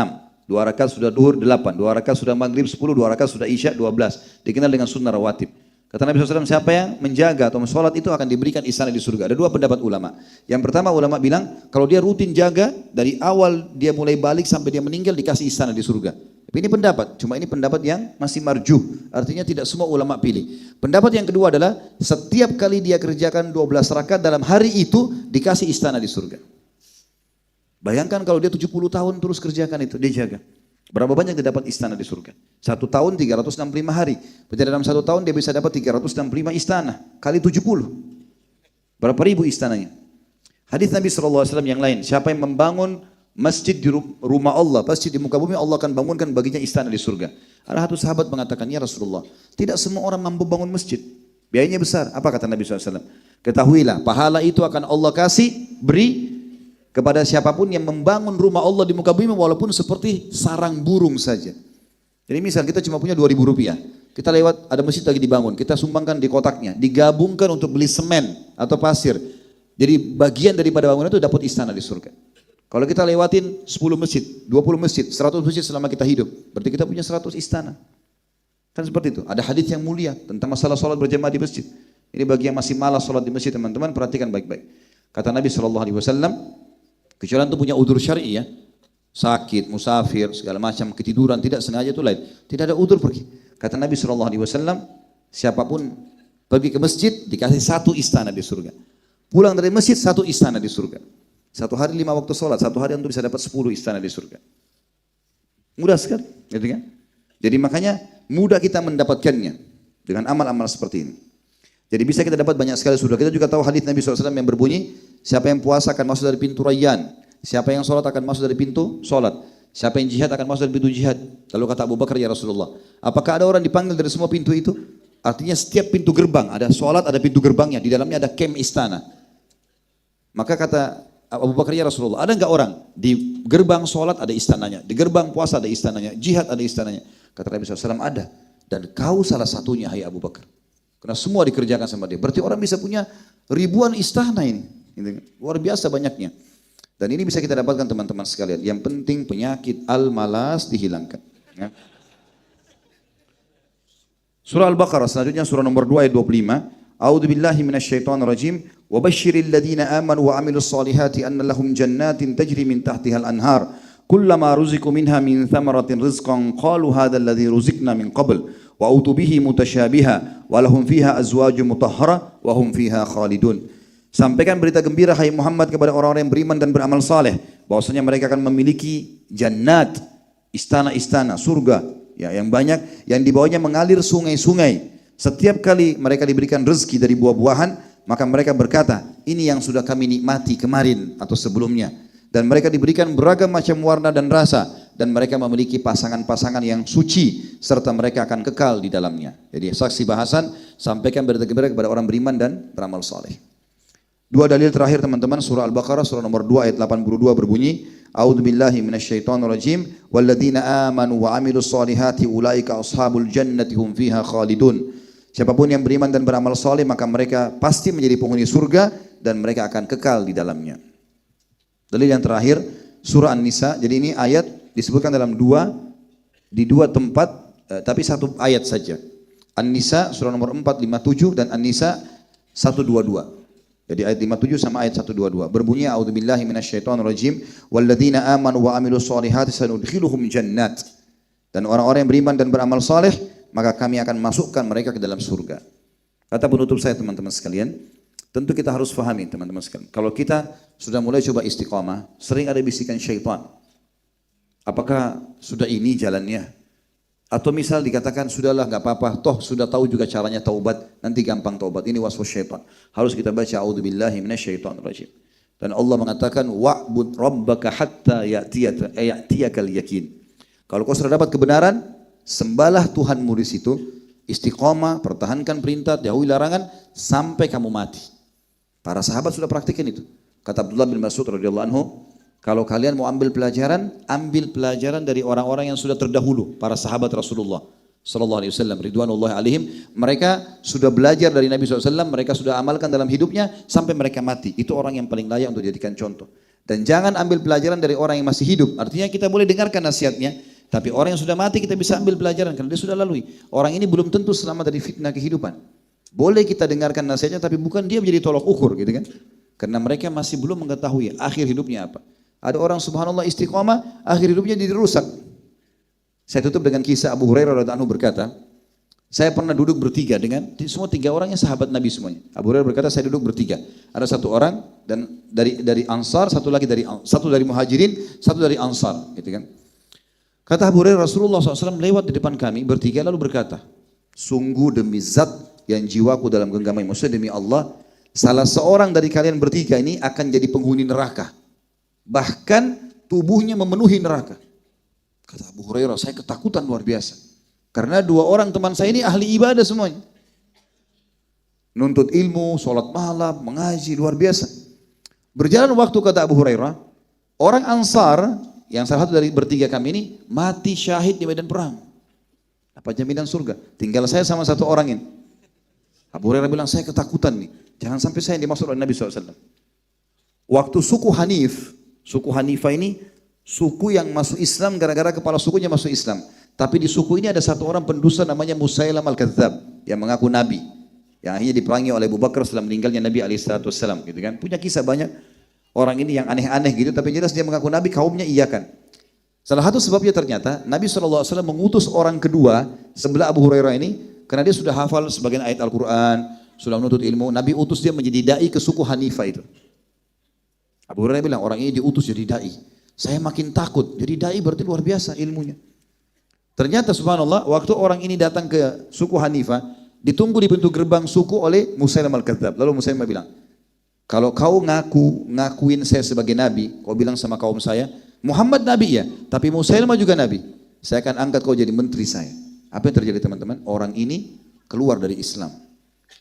2 rakaat sudah duhur 8. 2 rakaat sudah maghrib 10. 2 rakaat sudah isya 12. Dikenal dengan sunnah rawatib. Kata Nabi SAW, siapa yang menjaga atau mensolat itu akan diberikan istana di surga. Ada 2 pendapat ulama. Yang pertama ulama bilang, kalau dia rutin jaga, dari awal dia mulai balik sampai dia meninggal dikasih istana di surga. Tapi ini pendapat, cuma ini pendapat yang masih marjuh. Artinya tidak semua ulama pilih. Pendapat yang kedua adalah, setiap kali dia kerjakan 12 rakaat dalam hari itu, dikasih istana di surga. Bayangkan kalau dia 70 tahun terus kerjakan itu, dia jaga. Berapa banyak dia dapat istana di surga? 1 tahun 365 hari. Berarti dalam 1 tahun dia bisa dapat 365 istana. Kali 70. Berapa ribu istananya? Hadis Nabi SAW yang lain. Siapa yang membangun masjid di rumah Allah, masjid di muka bumi, Allah akan bangunkan baginya istana di surga. Ada satu sahabat mengatakan, ya Rasulullah, tidak semua orang mampu bangun masjid. Biayanya besar. Apa kata Nabi SAW? Ketahuilah, pahala itu akan Allah beri kepada siapapun yang membangun rumah Allah di muka bumi walaupun seperti sarang burung saja. Jadi misal kita cuma punya 2.000 rupiah. Kita lewat, ada masjid lagi dibangun. Kita sumbangkan di kotaknya. Digabungkan untuk beli semen atau pasir. Jadi bagian daripada bangunan itu dapat istana di surga. Kalau kita lewatin 10 masjid, 20 masjid, 100 masjid selama kita hidup. Berarti kita punya 100 istana. Kan seperti itu. Ada hadis yang mulia tentang masalah sholat berjamaah di masjid. Ini bagi yang masih malas sholat di masjid teman-teman, perhatikan baik-baik. Kata Nabi SAW, kecuali itu punya udzur syar'i ya, sakit, musafir, segala macam, ketiduran, tidak sengaja itu lain. Tidak ada udzur pergi. Kata Nabi SAW, siapapun pergi ke masjid dikasih 1 istana di surga. Pulang dari masjid 1 istana di surga. 1 hari 5 waktu sholat, 1 hari untuk bisa dapat 10 istana di surga. Mudah sekali, gitu kan? Jadi makanya mudah kita mendapatkannya dengan amal-amal seperti ini. Jadi bisa kita dapat banyak sekali surga. Kita juga tahu hadis Nabi SAW yang berbunyi, siapa yang puasa akan masuk dari pintu Rayyan, siapa yang sholat akan masuk dari pintu sholat, siapa yang jihad akan masuk dari pintu jihad. Lalu kata Abu Bakar, ya Rasulullah, apakah ada orang dipanggil dari semua pintu itu? Artinya setiap pintu gerbang, ada sholat, ada pintu gerbangnya, di dalamnya ada kem istana. Maka kata Abu Bakar, ya Rasulullah, ada enggak orang di gerbang sholat ada istananya, di gerbang puasa ada istananya, jihad ada istananya? Kata Nabi SAW, ada. Dan kau salah satunya, hai Abu Bakar. Karena semua dikerjakan sama dia. Berarti orang bisa punya ribuan istana ini. Luar biasa banyaknya. Dan ini bisa kita dapatkan teman-teman sekalian. Yang penting penyakit al-malas dihilangkan. Ya. Surah Al-Baqarah selanjutnya surah nomor 2 ayat 25. A'udzubillahi minasyaitonirrajim. Wa basyiril ladzina amanu wa 'amilus solihati anna lahum jannatin tajri min tahtihal anhar. Kullama ruziqu minha min thamaratin rizqan qalu hadzal ladzi ruziqna min qabl. Wa utubihi mutasyabiha wa lahum fiha azwajun mutahhara wa hum fiha khalidun. Sampaikan berita gembira hai Muhammad kepada orang-orang yang beriman dan beramal saleh bahwasanya mereka akan memiliki jannat, istana-istana surga ya yang banyak yang di bawahnya mengalir sungai-sungai. Setiap kali mereka diberikan rezeki dari buah-buahan, maka mereka berkata, ini yang sudah kami nikmati kemarin atau sebelumnya. Dan mereka diberikan beragam macam warna dan rasa. Dan mereka memiliki pasangan-pasangan yang suci. Serta mereka akan kekal di dalamnya. Jadi saksi bahasan, sampaikan berita gembira kepada orang beriman dan beramal saleh. 2 dalil terakhir teman-teman, surah Al-Baqarah, surah nomor 2 ayat 82 berbunyi, A'udzubillahi minasyaitonirrajim, walladzina amanu wa 'amilus solihati ulaika ashabul jannati hum fiha khalidun. Siapapun yang beriman dan beramal saleh maka mereka pasti menjadi penghuni surga dan mereka akan kekal di dalamnya. Dalil yang terakhir surah An-Nisa. Jadi ini ayat disebutkan di dua tempat tapi satu ayat saja. An-Nisa surah nomor 457 dan An-Nisa 122. Jadi ayat 57 sama ayat 122. Berbunyi a'udzubillahi minasyaitonirrajim walladzina amanu wa amilus solihati sanudkhiluhum jannat. Dan orang-orang yang beriman dan beramal saleh, maka kami akan masukkan mereka ke dalam surga. Kata penutup saya teman-teman sekalian, tentu kita harus fahami teman-teman sekalian. Kalau kita sudah mulai coba istiqamah, sering ada bisikan syaitan. Apakah sudah ini jalannya? Atau misal dikatakan sudahlah nggak apa-apa, toh sudah tahu juga caranya taubat, nanti gampang taubat. Ini waswas syaitan. Harus kita baca a'udzubillahi minasyaitonirrajim. Dan Allah mengatakan wa'bud rabbaka hatta ya'tiyakal yakin. Kalau kau sudah dapat kebenaran, sembahlah Tuhanmu di situ, istiqamah, pertahankan perintah, jauhi larangan sampai kamu mati. Para sahabat sudah praktikkan itu. Kata Abdullah bin Mas'ud radhiyallahu anhu, kalau kalian mau ambil pelajaran dari orang-orang yang sudah terdahulu, para sahabat Rasulullah sallallahu alaihi wasallam ridwanullahi alaihim, mereka sudah belajar dari Nabi SAW, mereka sudah amalkan dalam hidupnya sampai mereka mati. Itu orang yang paling layak untuk dijadikan contoh. Dan jangan ambil pelajaran dari orang yang masih hidup. Artinya kita boleh dengarkan nasihatnya, tapi orang yang sudah mati kita bisa ambil pelajaran karena dia sudah lalui. Orang ini belum tentu selamat dari fitnah kehidupan. Boleh kita dengarkan nasihatnya, tapi bukan dia menjadi tolok ukur, gitu kan? Karena mereka masih belum mengetahui akhir hidupnya apa. Ada orang subhanallah istiqamah, akhir hidupnya jadi rusak. Saya tutup dengan kisah Abu Hurairah radhiyallahu anhu berkata, saya pernah duduk bertiga dengan semua tiga orangnya sahabat Nabi semuanya. Abu Hurairah berkata, saya duduk bertiga. Ada satu orang dan dari Ansar, satu dari Muhajirin, satu dari Ansar, gitu kan? Kata Abu Hurairah, Rasulullah SAW lewat di depan kami bertiga lalu berkata, sungguh demi zat yang jiwaku dalam genggaman, maksudnya demi Allah, salah seorang dari kalian bertiga ini akan jadi penghuni neraka. Bahkan tubuhnya memenuhi neraka. Kata Abu Hurairah, saya ketakutan luar biasa. Karena dua orang teman saya ini ahli ibadah semuanya. Nuntut ilmu, sholat malam, mengaji, luar biasa. Berjalan waktu kata Abu Hurairah, orang Ansar yang salah satu dari bertiga kami ini mati syahid di medan perang. Apa jaminan surga? Tinggal saya sama satu orang ini. Abu Hurairah bilang, saya ketakutan nih. Jangan sampai saya yang dimaksud oleh Nabi SAW. Waktu suku Hanifah ini suku yang masuk Islam gara-gara kepala sukunya masuk Islam. Tapi di suku ini ada satu orang pendusta namanya Musailam al-Kadzab yang mengaku Nabi. Yang akhirnya diperangi oleh Abu Bakar setelah meninggalnya Nabi SAW. Gitu kan. Punya kisah banyak orang ini yang aneh-aneh gitu. Tapi jelas dia mengaku Nabi, kaumnya iyakan. Salah satu sebabnya ternyata Nabi SAW mengutus orang kedua sebelah Abu Hurairah ini. Karena dia sudah hafal sebagian ayat Al-Quran. Sudah menuntut ilmu. Nabi utus dia menjadi da'i ke suku Hanifah itu. Abu Hurairah bilang orang ini diutus jadi da'i. Saya makin takut. Jadi da'i berarti luar biasa ilmunya. Ternyata subhanallah waktu orang ini datang ke suku Hanifah, ditunggu di pintu gerbang suku oleh Musailam al-Kadzab. Lalu Musailam bilang, kalau kau ngakuin saya sebagai nabi, kau bilang sama kaum saya, Muhammad nabi ya, tapi Musailam juga nabi. Saya akan angkat kau jadi menteri saya. Apa yang terjadi teman-teman? Orang ini keluar dari Islam.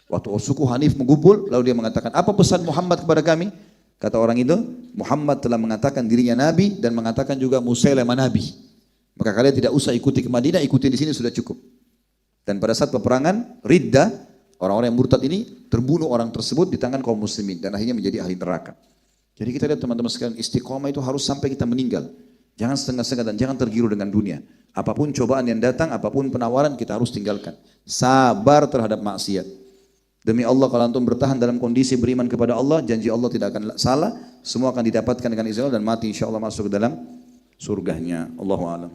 Waktu suku Hanif mengumpul, lalu dia mengatakan, apa pesan Muhammad kepada kami? Kata orang itu, Muhammad telah mengatakan dirinya nabi dan mengatakan juga Musailam nabi. Maka kalian tidak usah ikuti ke Madinah, ikuti di sini sudah cukup. Dan pada saat peperangan Riddah, orang-orang yang murtad ini terbunuh orang tersebut di tangan kaum muslimin dan akhirnya menjadi ahli neraka. Jadi kita lihat teman-teman sekalian, istiqomah itu harus sampai kita meninggal. Jangan setengah-setengah dan jangan tergiur dengan dunia. Apapun cobaan yang datang, apapun penawaran kita harus tinggalkan. Sabar terhadap maksiat. Demi Allah kalau antum bertahan dalam kondisi beriman kepada Allah, janji Allah tidak akan salah, semua akan didapatkan dengan izin Allah dan mati insya Allah masuk ke dalam surganya. Allahu a'lam.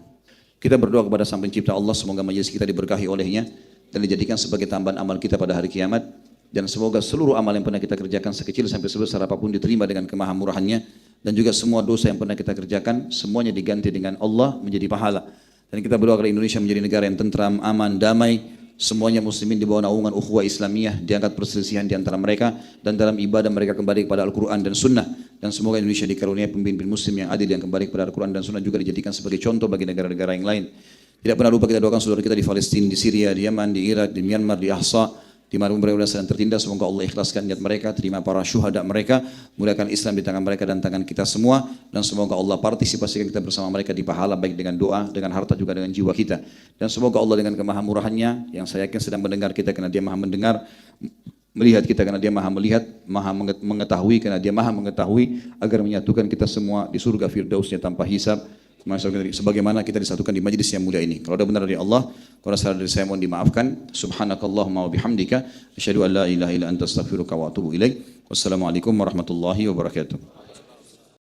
Kita berdoa kepada Sang Pencipta Allah, semoga majelis kita diberkahi olehnya dan dijadikan sebagai tambahan amal kita pada hari kiamat. Dan semoga seluruh amal yang pernah kita kerjakan sekecil sampai sebesar apapun diterima dengan kemahamurahannya. Dan juga semua dosa yang pernah kita kerjakan, semuanya diganti dengan Allah menjadi pahala. Dan kita berdoa agar Indonesia menjadi negara yang tentram, aman, damai. Semuanya muslimin di bawah naungan ukhuwah Islamiyah, diangkat perselisihan di antara mereka dan dalam ibadah mereka kembali kepada Al-Quran dan Sunnah. Dan semoga Indonesia dikaruniai pemimpin muslim yang adil yang kembali kepada Al-Quran dan Sunnah, juga dijadikan sebagai contoh bagi negara-negara yang lain. Tidak pernah lupa kita doakan saudara kita di Palestina, di Syria, di Yaman, di Irak, di Myanmar, di Ahsa, di mana mereka sedang tertindas. Semoga Allah ikhlaskan niat mereka, terima para syuhada mereka, muliakan Islam di tangan mereka dan tangan kita semua, dan semoga Allah partisipasikan kita bersama mereka di pahala baik dengan doa, dengan harta juga dengan jiwa kita. Dan semoga Allah dengan kemahamurahannya yang saya yakin sedang mendengar kita karena Dia Maha mendengar, melihat kita karena Dia Maha melihat, Maha mengetahui karena Dia Maha mengetahui, agar menyatukan kita semua di surga firdausnya tanpa hisab. sebagaimana kita disatukan di majlis yang mulia ini. Kalau ada benar dari Allah, kalau salah dari saya mohon dimaafkan. Subhanakallahumma wa bihamdika asyhadu an la ilaha illa anta astaghfiruka wa atubu ilaik. Wassalamualaikum warahmatullahi wabarakatuh.